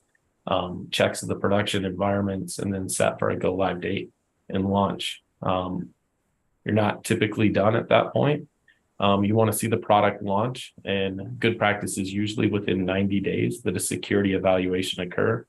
checks of the production environments, and then set for a go live date and launch. You're not typically done at that point. You want to see the product launch, and good practice is usually within 90 days that a security evaluation occur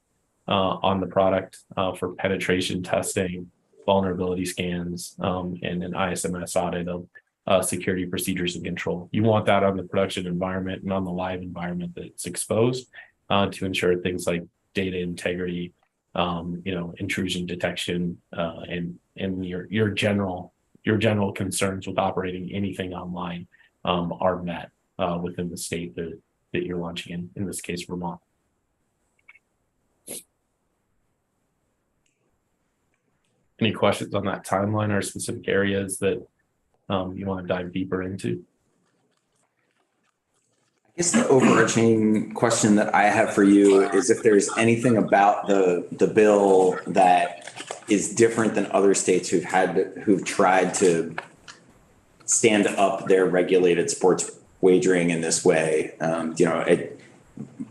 on the product for penetration testing, vulnerability scans, and an ISMS audit of security procedures and control. You want that on the production environment and on the live environment that's exposed to ensure things like data integrity, intrusion detection, and your general concerns with operating anything online are met within the state that you're launching in this case, Vermont. Any questions on that timeline or specific areas that you want to dive deeper into? I guess the overarching question that I have for you is if there's anything about the bill that is different than other states who've tried to stand up their regulated sports wagering in this way.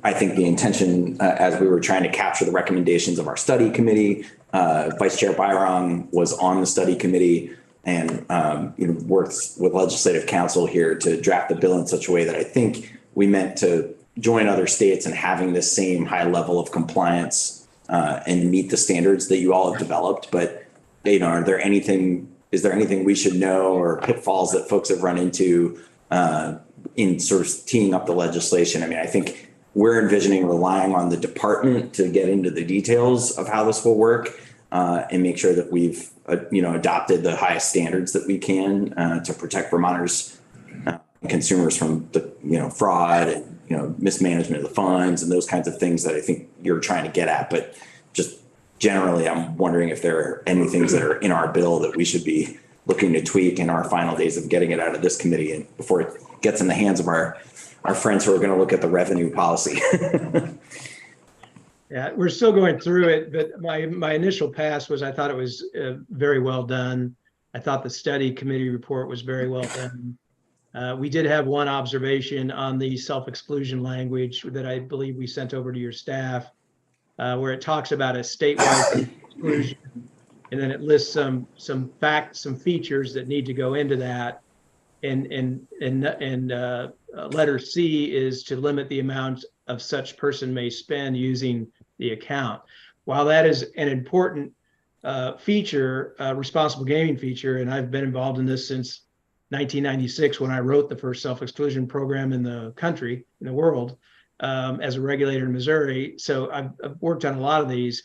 I think the intention, as we were trying to capture the recommendations of our study committee, Vice Chair Byron was on the study committee and works with legislative counsel here to draft the bill in such a way that I think we meant to join other states and having this same high level of compliance and meet the standards that you all have developed. But is there anything we should know or pitfalls that folks have run into in sort of teeing up the legislation? I mean, I think we're envisioning relying on the department to get into the details of how this will work and make sure that we've adopted the highest standards that we can to protect Vermonters consumers from the fraud and mismanagement of the funds and those kinds of things that I think you're trying to get at. But just generally, I'm wondering if there are any things that are in our bill that we should be looking to tweak in our final days of getting it out of this committee and before it gets in the hands of our friends who are going to look at the revenue policy. Yeah, we're still going through it, but my initial pass was I thought it was very well done. I thought the study committee report was very well done. We did have one observation on the self-exclusion language that I believe we sent over to your staff, where it talks about a statewide exclusion, and then it lists some features that need to go into that. And letter C is to limit the amount of such person may spend using the account. While that is an important feature, responsible gaming feature, and I've been involved in this since 1996 when I wrote the first self-exclusion program in the country, in the world, as a regulator in Missouri. So I've worked on a lot of these.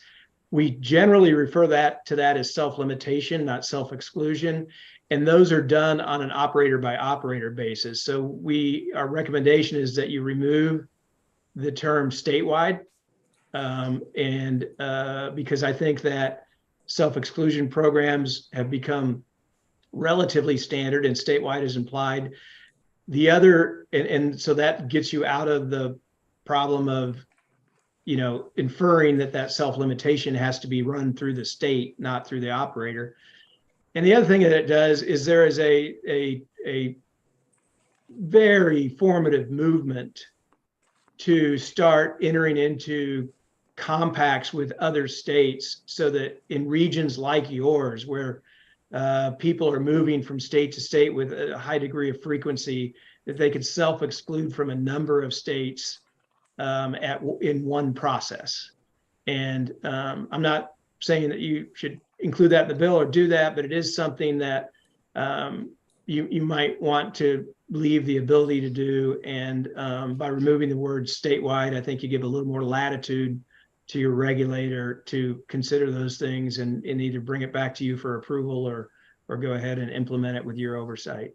We generally refer to that as self-limitation, not self-exclusion. And those are done on an operator by operator basis. So our recommendation is that you remove the term statewide. Because I think that self-exclusion programs have become relatively standard and statewide is implied. So that gets you out of the problem of, inferring that self-limitation has to be run through the state, not through the operator. And the other thing that it does is there is a a very formative movement to start entering into compacts with other states so that in regions like yours, where people are moving from state to state with a high degree of frequency, that they could self-exclude from a number of states in one process. And I'm not saying that you should include that in the bill or do that, but it is something that you might want to leave the ability to do. And by removing the word statewide, I think you give a little more latitude to your regulator to consider those things and either bring it back to you for approval or go ahead and implement it with your oversight.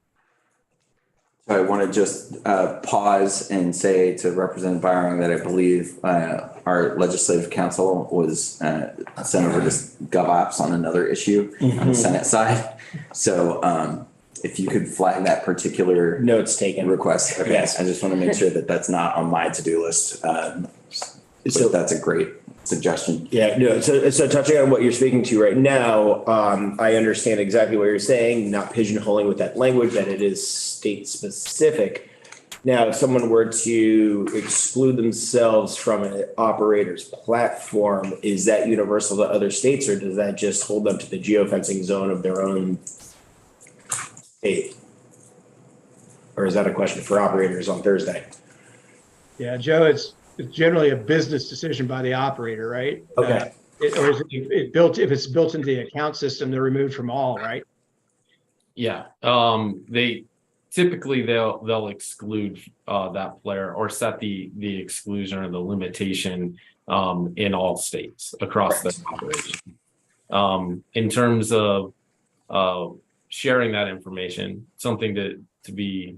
So I want to just pause and say to Representative Byron that I believe our legislative counsel was sent over to Gov.Ops on another issue on the Senate side. So if you could flag that particular Notes taken. request. Okay. Yes. I just want to make sure that that's not on my to-do list. So that's a great suggestion. Yeah, no, so touching on what you're speaking to right now, I understand exactly what you're saying, not pigeonholing with that language, that it is state specific. Now, if someone were to exclude themselves from an operator's platform, is that universal to other states, or does that just hold them to the geofencing zone of their own state? Or is that a question for operators on Thursday? Yeah, Joe, it's generally a business decision by the operator, right? Okay. Or is it built, if it's built into the account system, they're removed from all, right? Yeah, they typically they'll exclude that player or set the exclusion or the limitation in all states across the operation. In terms of sharing that information, something to be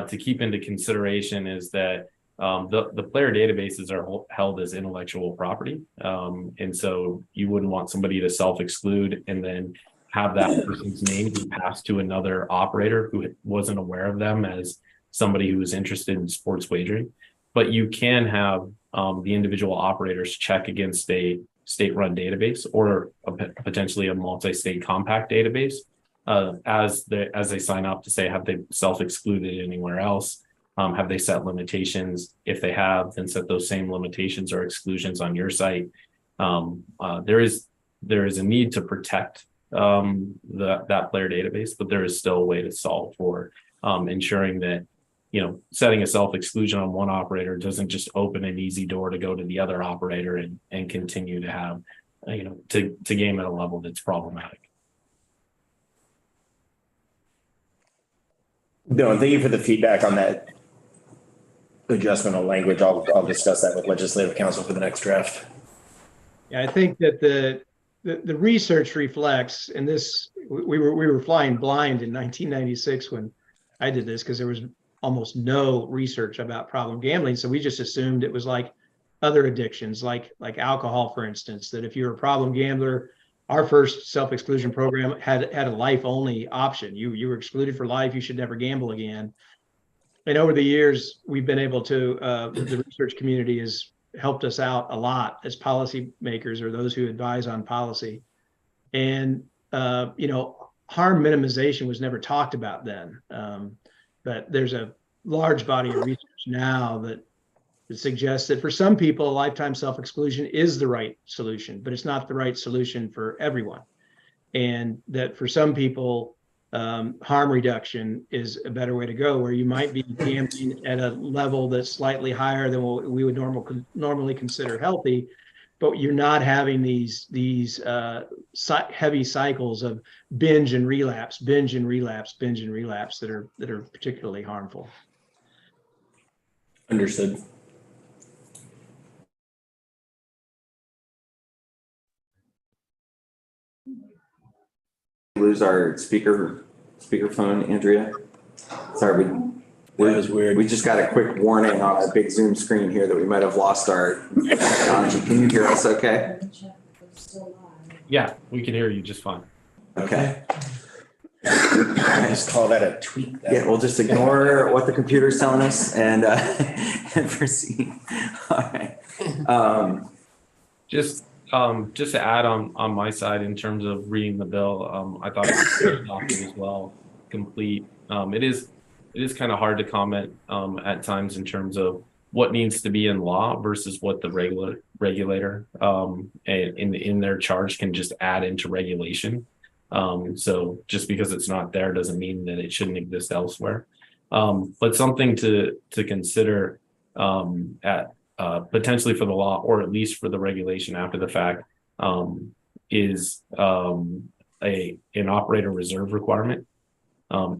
to keep into consideration is that the player databases are held as intellectual property. And so you wouldn't want somebody to self-exclude and then have that person's name be passed to another operator who wasn't aware of them as somebody who was interested in sports wagering. But you can have the individual operators check against a state-run database or potentially a multi-state compact database as they sign up to say, have they self-excluded anywhere else? Have they set limitations? If they have, then set those same limitations or exclusions on your site. There is a need to protect that player database, but there is still a way to solve for ensuring that, setting a self-exclusion on one operator doesn't just open an easy door to go to the other operator and continue to have, to game at a level that's problematic. No, thank you for the feedback on that adjustment of language. I'll discuss that with legislative counsel for the next draft. Yeah, I think that the research reflects, and this, we were flying blind in 1996 when I did this because there was almost no research about problem gambling. So we just assumed it was like other addictions, like alcohol, for instance, that if you're a problem gambler, our first self-exclusion program had a life-only option. You were excluded for life. You should never gamble again. And over the years, we've been able to, the research community has helped us out a lot as policymakers or those who advise on policy. And, harm minimization was never talked about then. But there's a large body of research now that suggests that for some people, a lifetime self-exclusion is the right solution, but it's not the right solution for everyone. And that for some people, harm reduction is a better way to go, where you might be gambling at a level that's slightly higher than what we would normally consider healthy, but you're not having these heavy cycles of binge and relapse that are particularly harmful. Understood. Lose our speakerphone, Andrea. Sorry, That was weird. we just got a quick warning on our big Zoom screen here that we might have lost our technology. Can you hear us okay? Yeah, we can hear you just fine. Okay. I just call that a tweet. Yeah, we'll just ignore what the computer's telling us and proceed. All right. Just Just to add on my side in terms of reading the bill, I thought it was very adopted as well, complete. It is kind of hard to comment at times in terms of what needs to be in law versus what the regulator in their charge can just add into regulation. So just because it's not there doesn't mean that it shouldn't exist elsewhere. But something to consider at potentially for the law or at least for the regulation after the fact is an operator reserve requirement.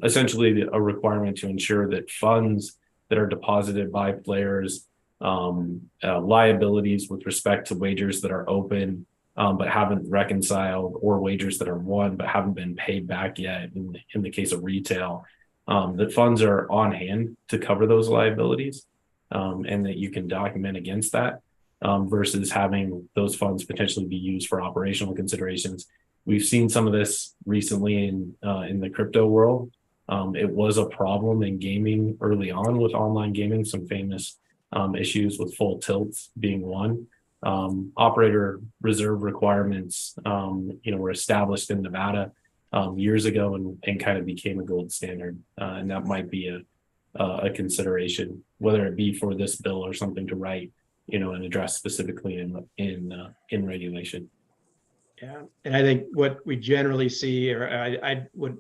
Essentially a requirement to ensure that funds that are deposited by players, liabilities with respect to wagers that are open but haven't reconciled, or wagers that are won but haven't been paid back yet in the case of retail, that funds are on hand to cover those liabilities, and that you can document against that, versus having those funds potentially be used for operational considerations. We've seen some of this recently in the crypto world. It was a problem in gaming early on with online gaming, some famous issues with full tilts being one. Operator reserve requirements, were established in Nevada years ago and kind of became a gold standard. And that might be a consideration, whether it be for this bill or something to write, and address specifically in regulation. Yeah, and I think what we generally see, or what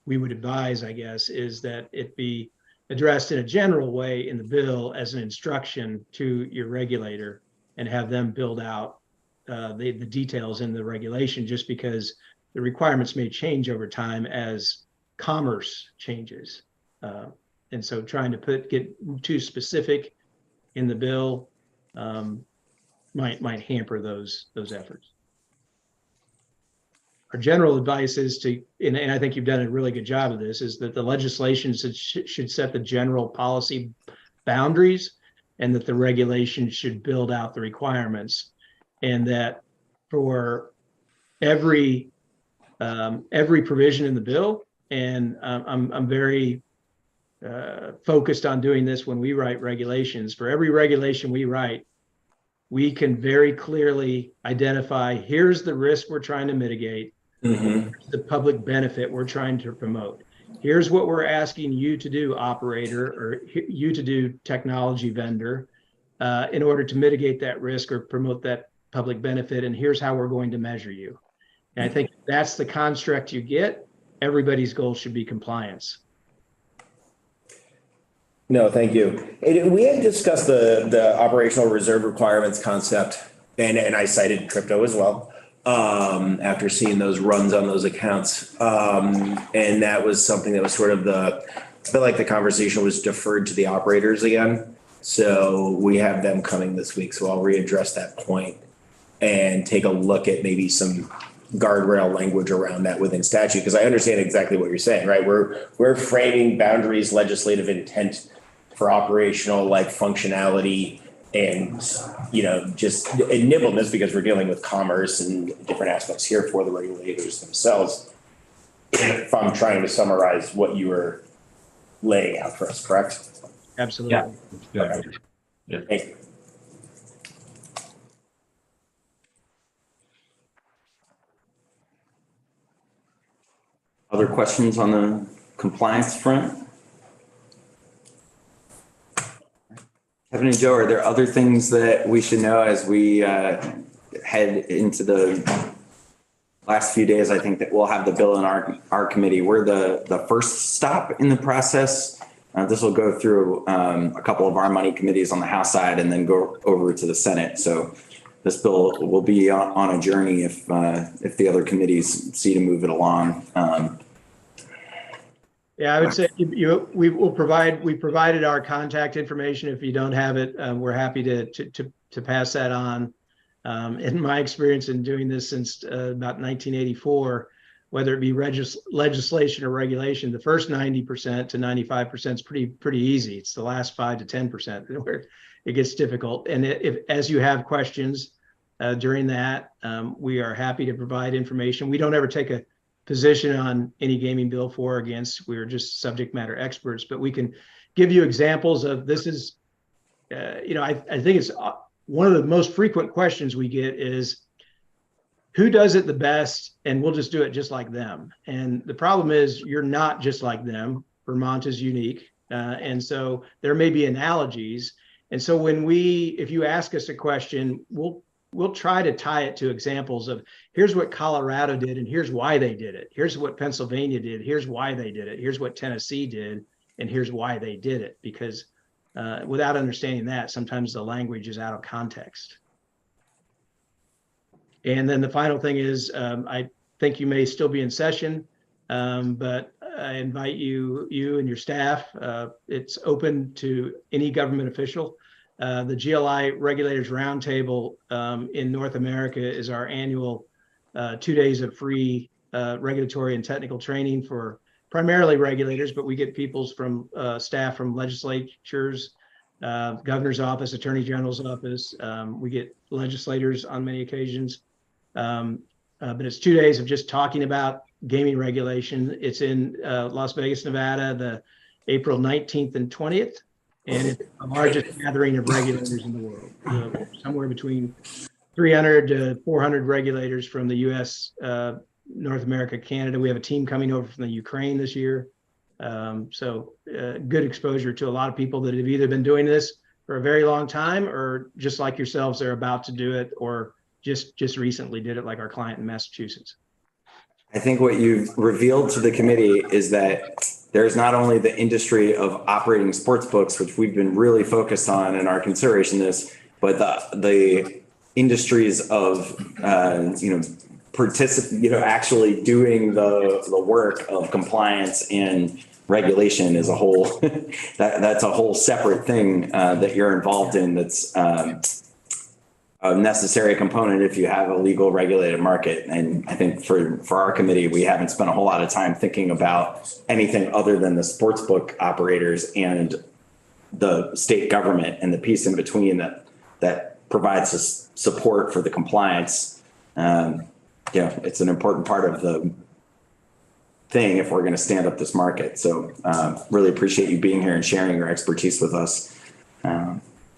we would advise, I guess, is that it be addressed in a general way in the bill as an instruction to your regulator and have them build out the details in the regulation, just because the requirements may change over time as commerce changes. And so trying to get too specific in the bill might hamper those efforts. Our general advice is to, and I think you've done a really good job of this, is that the legislation should set the general policy boundaries, and that the regulation should build out the requirements, and that for every provision in the bill, and I'm very focused on doing this when we write regulations. For every regulation we write, we can very clearly identify, here's the risk we're trying to mitigate, the public benefit we're trying to promote. Here's what we're asking you to do, operator, or you to do, technology vendor, in order to mitigate that risk or promote that public benefit. And here's how we're going to measure you. And I think that's the construct you get. Everybody's goal should be compliance. No, thank you. We had discussed the operational reserve requirements concept, and I cited crypto as well, after seeing those runs on those accounts. And that was something that was sort of I feel like the conversation was deferred to the operators again. So we have them coming this week. So I'll readdress that point and take a look at maybe some guardrail language around that within statute, because I understand exactly what you're saying, right? We're framing boundaries, legislative intent for operational functionality, and just nimbleness, because we're dealing with commerce and different aspects here for the regulators themselves. If I'm trying to summarize what you were laying out for us, correct? Absolutely. Yeah. Okay. Yeah. Thank you. Other questions on the compliance front? Kevin and Joe, are there other things that we should know as we head into the last few days? I think that we'll have the bill in our committee. We're the first stop in the process. This will go through a couple of our money committees on the House side and then go over to the Senate. So this bill will be on a journey if the other committees see to move it along. Yeah, I would say we provided our contact information. If you don't have it, we're happy to pass that on. In my experience in doing this since about 1984, whether it be legislation or regulation, the first 90% to 95% is pretty easy. It's the last 5 to 10% where it gets difficult. And as you have questions during that, we are happy to provide information. We don't ever take a position on any gaming bill for or against. We're just subject matter experts, but we can give you examples of this is, I think it's one of the most frequent questions we get is, who does it the best, and we'll just do it just like them. And the problem is you're not just like them. Vermont is unique. And so there may be analogies. And so if you ask us a question, we'll try to tie it to examples of here's what Colorado did and here's why they did it. Here's what Pennsylvania did. Here's why they did it. Here's what Tennessee did. And here's why they did it. Because without understanding that, sometimes the language is out of context. And then the final thing is, I think you may still be in session, but I invite you and your staff. It's open to any government official. The GLI Regulators Roundtable in North America is our annual 2 days of free regulatory and technical training for primarily regulators, but we get staff from legislatures, governor's office, attorney general's office. We get legislators on many occasions. But it's 2 days of just talking about gaming regulation. It's in Las Vegas, Nevada, the April 19th and 20th. And it's the largest gathering of regulators in the world, somewhere between 300 to 400 regulators from the US, North America, Canada. We have a team coming over from the Ukraine this year. So good exposure to a lot of people that have either been doing this for a very long time or just like yourselves, they're about to do it or just recently did it, like our client in Massachusetts. I think what you've revealed to the committee is that there's not only the industry of operating sports books, which we've been really focused on in our consideration of this, but the industries of actually doing the work of compliance and regulation is a whole that's a whole separate thing that you're involved in. That's a necessary component if you have a legal regulated market. And I think for our committee, we haven't spent a whole lot of time thinking about anything other than the sportsbook operators and the state government and the piece in between that provides us support for the compliance. It's an important part of the thing if we're going to stand up this market. So really appreciate you being here and sharing your expertise with us.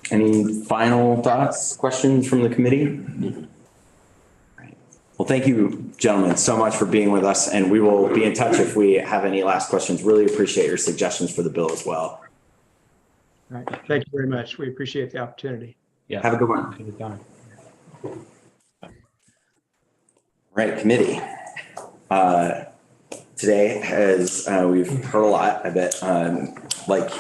Any final thoughts, questions from the committee? Well, thank you, gentlemen, so much for being with us, and we will be in touch if we have any last questions. Really appreciate your suggestions for the bill as well. All right. Thank you very much. We appreciate the opportunity. Yeah. Have a good one. Right, committee. Today, as we've heard a lot, I bet, like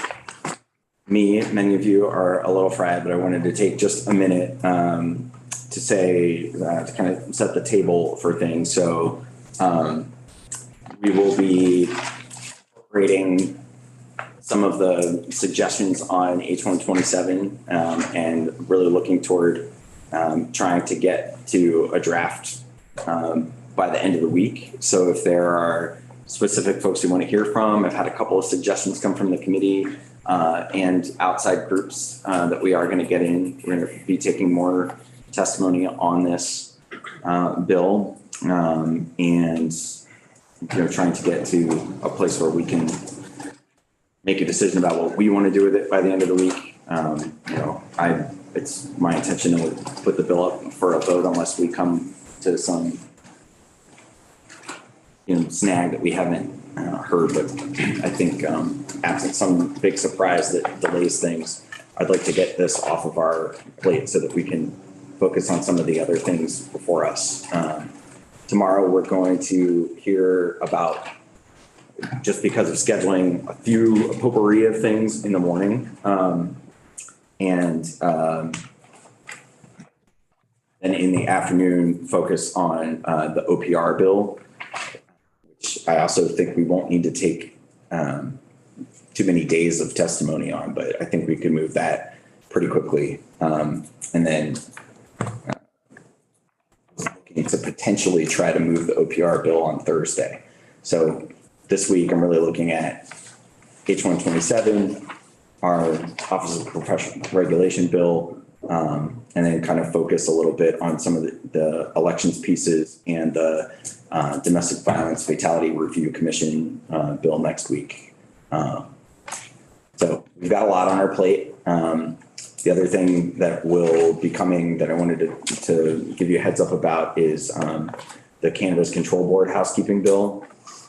me, many of you are a little fried, but I wanted to take just a minute to say, to kind of set the table for things. So we will be incorporating some of the suggestions on H127 and really looking toward trying to get to a draft by the end of the week. So if there are specific folks you want to hear from, I've had a couple of suggestions come from the committee and outside groups that we are going to get in. We're going to be taking more testimony on this bill and trying to get to a place where we can make a decision about what we want to do with it by the end of the week. It's my intention to put the bill up for a vote unless we come to some snag that we haven't heard. But I think absent some big surprise that delays things, I'd like to get this off of our plate so that we can focus on some of the other things before us. Tomorrow, we're going to hear about, just because of scheduling, a few potpourri of things in the morning. And then in the afternoon, focus on the OPR bill, which I also think we won't need to take too many days of testimony on, but I think we can move that pretty quickly. And then looking to potentially try to move the OPR bill on Thursday. So this week, I'm really looking at H127, our Office of Professional Regulation bill, and then kind of focus a little bit on some of the elections pieces and the Domestic Violence Fatality Review Commission bill next week. So we've got a lot on our plate. The other thing that will be coming that I wanted to give you a heads up about is the Cannabis Control Board housekeeping bill.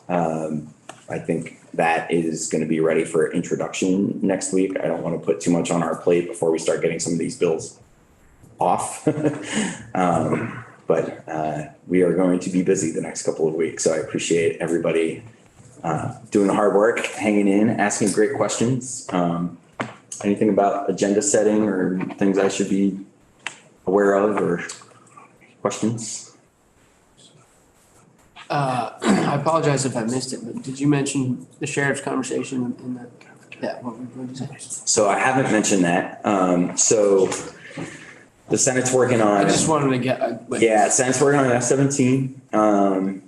I think that is going to be ready for introduction next week. I don't want to put too much on our plate before we start getting some of these bills off. But we are going to be busy the next couple of weeks. So I appreciate everybody doing the hard work, hanging in, asking great questions. Anything about agenda setting or things I should be aware of or questions? I apologize if I missed it, but did you mention the sheriff's conversation in the, what did you say? So I haven't mentioned that. So the Senate's working on. I just wanted to get. Yeah, Senate's working on F-17.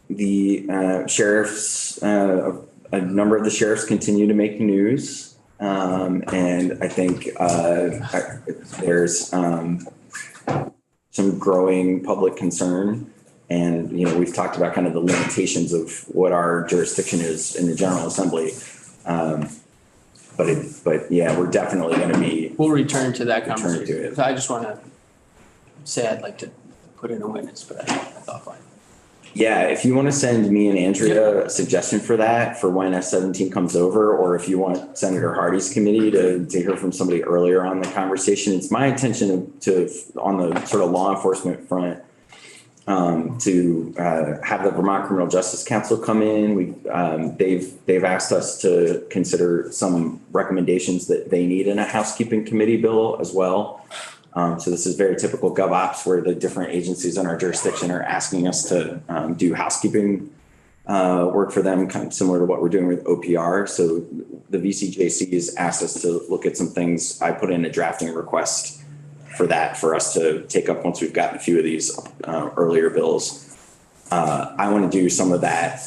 The sheriffs, a number of the sheriffs continue to make news. And I think there's some growing public concern. And, you know, we've talked about kind of the limitations of what our jurisdiction is in the General Assembly. But yeah, we're definitely going to be. We'll return to that conversation. I just want to say I'd like to put in a witness, but I thought fine. Yeah, if you want to send me and Andrea a suggestion for that, for when F-17 comes over, or if you want Senator Hardy's committee to hear from somebody earlier on the conversation, it's my intention to on the sort of law enforcement front, to have the Vermont Criminal Justice Council come in. They've asked us to consider some recommendations that they need in a housekeeping committee bill as well. So this is very typical Gov.Ops, where the different agencies in our jurisdiction are asking us to do housekeeping work for them, kind of similar to what we're doing with OPR. So the VCJC has asked us to look at some things. I put in a drafting request for that for us to take up once we've gotten a few of these earlier bills. I want to do some of that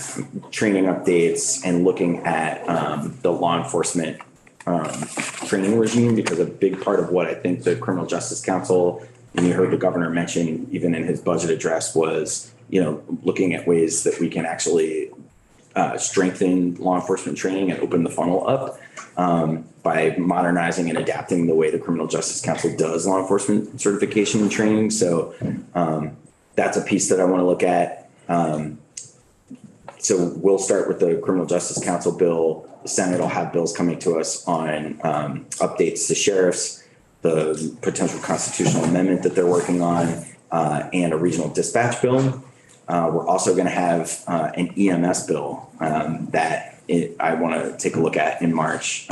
training updates and looking at the law enforcement training regime, because a big part of what I think the Criminal Justice Council, and you heard the governor mention even in his budget address, was, you know, looking at ways that we can actually strengthen law enforcement training and open the funnel up by modernizing and adapting the way the Criminal Justice Council does law enforcement certification and training. So that's a piece that I want to look at. So we'll start with the Criminal Justice Council bill. The Senate will have bills coming to us on updates to sheriffs, the potential constitutional amendment that they're working on, and a regional dispatch bill. We're also going to have an EMS bill that I want to take a look at in March,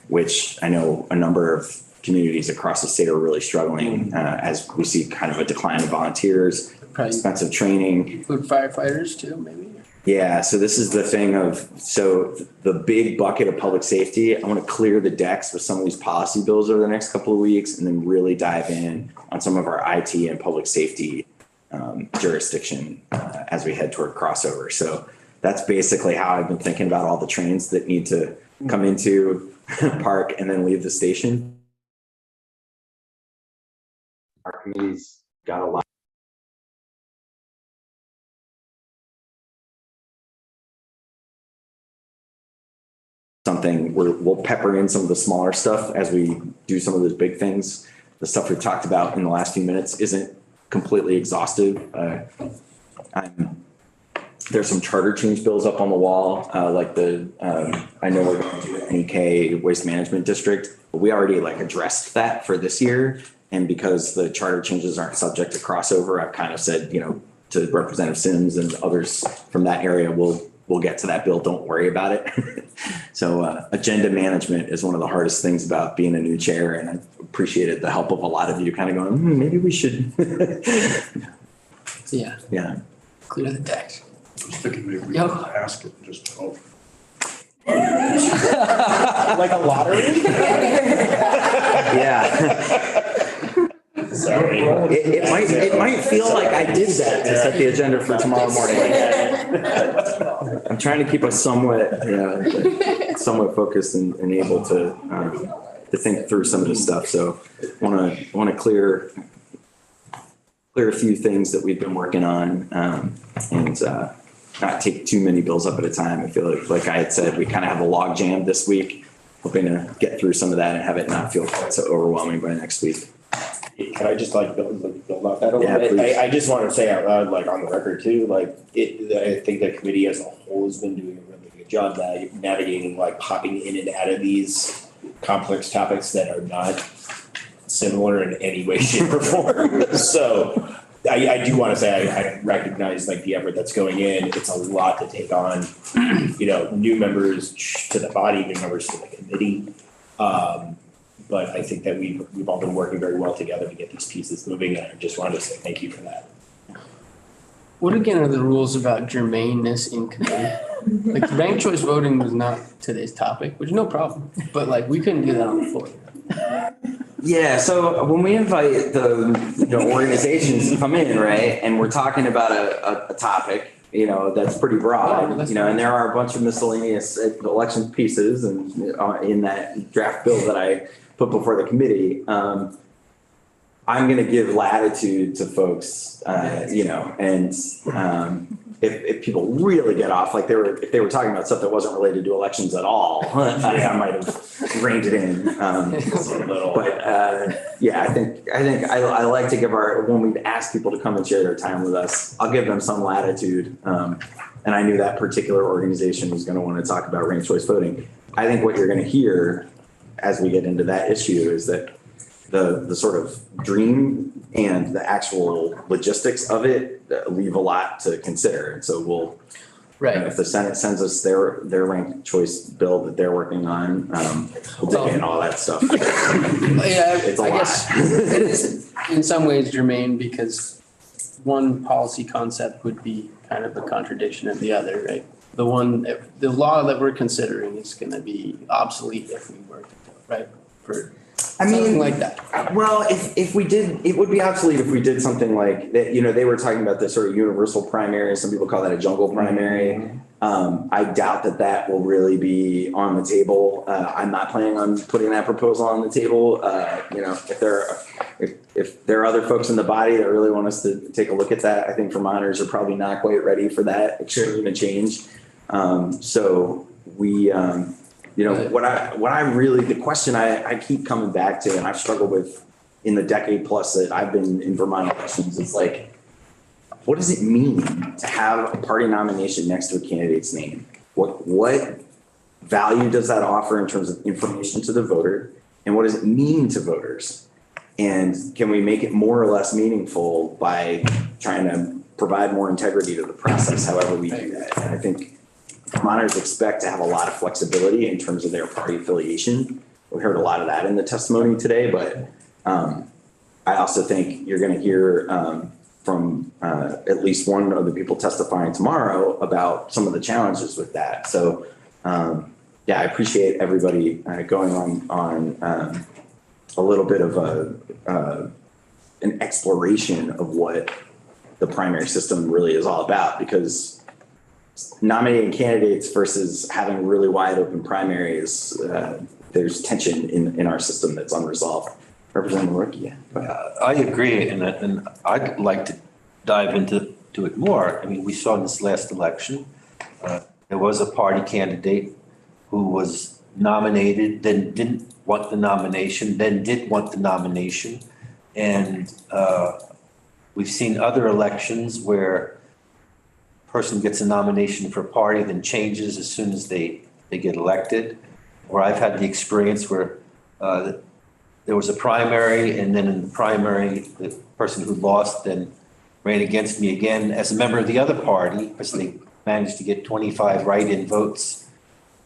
which I know a number of communities across the state are really struggling as we see kind of a decline in volunteers, expensive training. Include firefighters too, maybe? Yeah, so this is the thing of, so the big bucket of public safety, I want to clear the decks with some of these policy bills over the next couple of weeks and then really dive in on some of our IT and public safety jurisdiction as we head toward crossover. So that's basically how I've been thinking about all the trains that need to come into park and then leave the station. Our committee's got a lot. Something we'll pepper in some of the smaller stuff as we do some of those big things. The stuff we've talked about in the last few minutes isn't completely exhaustive. There's some charter change bills up on the wall, like the I know we're going to do the NEK Waste Management District. We already like addressed that for this year, and because the charter changes aren't subject to crossover, I've kind of said, you know, to Representative Sims and others from that area, we'll get to that bill. Don't worry about it. So agenda management is one of the hardest things about being a new chair, and I appreciated the help of a lot of you kind of going, maybe we should. Yeah. Yeah. Clear the decks. I was thinking maybe we could ask it and just hope. Like a lottery? Yeah. Sorry. It might feel like I did that to set the agenda for tomorrow morning. I'm trying to keep us somewhat focused and able to think through some of this stuff. So want to clear a few things that we've been working on, and not take too many bills up at a time. I feel like I had said, we kind of have a log jam this week. hoping to get through some of that and have it not feel quite so overwhelming by next week. Can I just like build off that a Yeah, little bit? please. I just want to say out loud, like on the record too, like I think the committee as a whole has been doing a really good job navigating, like popping in and out of these complex topics that are not similar in any way, shape or form. So I do want to say I recognize like the effort that's going in. It's a lot to take on, new members to the body, new members to the committee. But I think that we've all been working very well together to get these pieces moving, and I just wanted to say thank you for that. What again are the rules about germaneness in committee? Like ranked choice voting was not today's topic, which is no problem, but like we couldn't do that on the floor. Yeah, so when we invite the organizations to come in, right, and we're talking about a topic, that's pretty broad, and there are a bunch of miscellaneous election pieces and in that draft bill that I put before the committee, I'm going to give latitude to folks, and if people really get off, like if they were talking about stuff that wasn't related to elections at all, I might have reined it in a little. But I think I like to give when we ask people to come and share their time with us, I'll give them some latitude. And I knew that particular organization was going to want to talk about ranked choice voting. I think what you're going to hear as we get into that issue is that the sort of dream and the actual logistics of it leave a lot to consider. And so we'll, if the Senate sends us their ranked choice bill that they're working on, we'll dig in all that stuff. It's a lot. Guess it is in some ways germane because one policy concept would be kind of a contradiction of the other, right? The law that we're considering is going to be obsolete if we were to do it, right? Something like that. Well, if we did, it would be obsolete if we did something like that. They were talking about this sort of universal primary. Some people call that a jungle primary. I doubt that will really be on the table. I'm not planning on putting that proposal on the table. If there are other folks in the body that really want us to take a look at that, I think Vermonters are probably not quite ready for that extreme change. So we. What I really, the question I keep coming back to, and I've struggled with in the decade plus that I've been in Vermont elections, is like, what does it mean to have a party nomination next to a candidate's name? What value does that offer in terms of information to the voter? And what does it mean to voters? And can we make it more or less meaningful by trying to provide more integrity to the process, however we do that? And I think Vermonters expect to have a lot of flexibility in terms of their party affiliation. We heard a lot of that in the testimony today, but I also think you're going to hear from at least one of the people testifying tomorrow about some of the challenges with that. So I appreciate everybody going on a little bit of an exploration of what the primary system really is all about, because nominating candidates versus having really wide open primaries, there's tension in our system that's unresolved. Representative Rookie. I agree, and I'd like to dive into it more. I mean, we saw in this last election, there was a party candidate who was nominated, then didn't want the nomination, then did want the nomination. And we've seen other elections where person gets a nomination for a party, then changes as soon as they get elected. Or I've had the experience where there was a primary, and then in the primary, the person who lost then ran against me again as a member of the other party because they managed to get 25 write-in votes.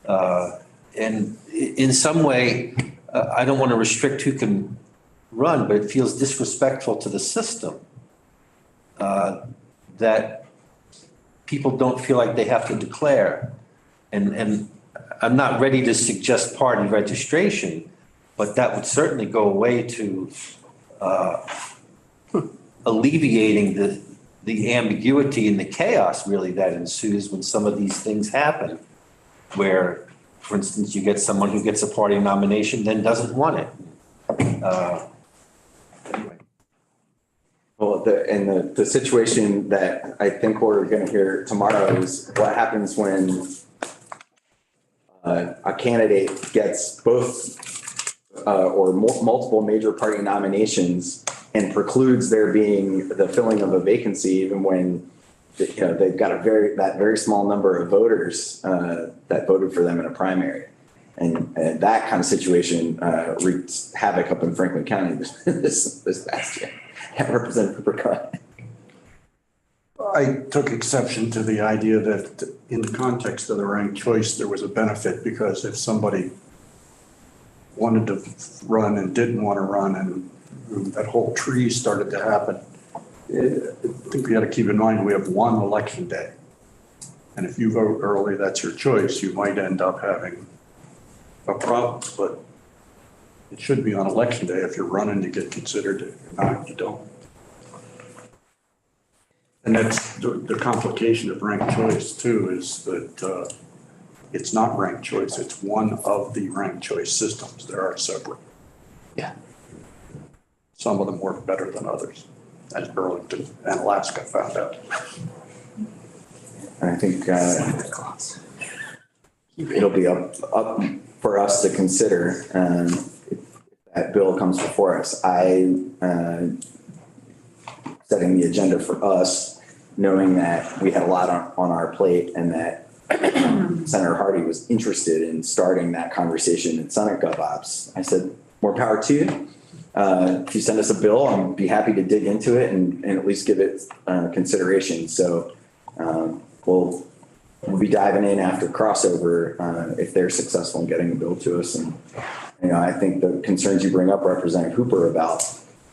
And in some way, I don't want to restrict who can run, but it feels disrespectful to the system that people don't feel like they have to declare. And I'm not ready to suggest party registration, but that would certainly go away to alleviating the ambiguity and the chaos really that ensues when some of these things happen, where, for instance, you get someone who gets a party nomination, then doesn't want it. Anyway. Well, the situation that I think we're going to hear tomorrow is what happens when a candidate gets both or multiple major party nominations and precludes there being the filling of a vacancy, even when they've got that very small number of voters that voted for them in a primary. And that kind of situation wreaked havoc up in Franklin County this past year. Representative Cooper. I took exception to the idea that in the context of the ranked choice, there was a benefit, because if somebody wanted to run and didn't want to run and that whole tree started to happen, I think we got to keep in mind we have one election day. And if you vote early, that's your choice. You might end up having a problem, but it should be on election day. If you're running, you get considered. If not, you don't. And that's the complication of ranked choice too, is that it's not ranked choice. It's one of the ranked choice systems. There are separate. Yeah. Some of them work better than others, as Burlington and Alaska found out. I think it'll be up for us to consider if that bill comes before us. Setting the agenda for us, knowing that we had a lot on our plate and that Senator Hardy was interested in starting that conversation in Senate Gov.Ops. I said, more power to you. If you send us a bill, I'll be happy to dig into it and at least give it consideration. So we'll be diving in after crossover if they're successful in getting a bill to us. And I think the concerns you bring up, Representative Hooper, about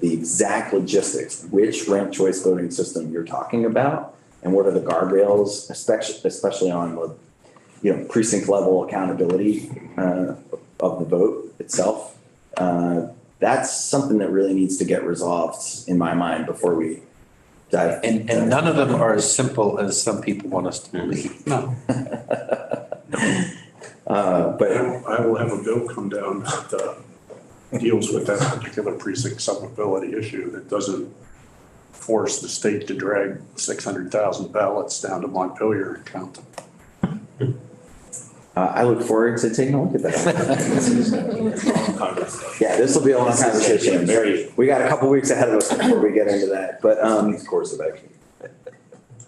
the exact logistics, which ranked choice voting system you're talking about, and what are the guardrails, especially on the precinct level accountability of the vote itself. That's something that really needs to get resolved in my mind before we dive. And none of them are as simple as some people want us to believe. No. But I will have a bill come down that deals with that particular precinct subbability issue that doesn't force the state to drag 600,000 ballots down to Montpelier and count them. I look forward to taking a look at that. Yeah, this will be a long conversation. We got a couple weeks ahead of us before we get into that. But Course of action.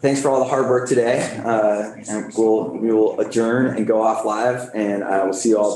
thanks for all the hard work today. And we will adjourn and go off live, and we'll see you all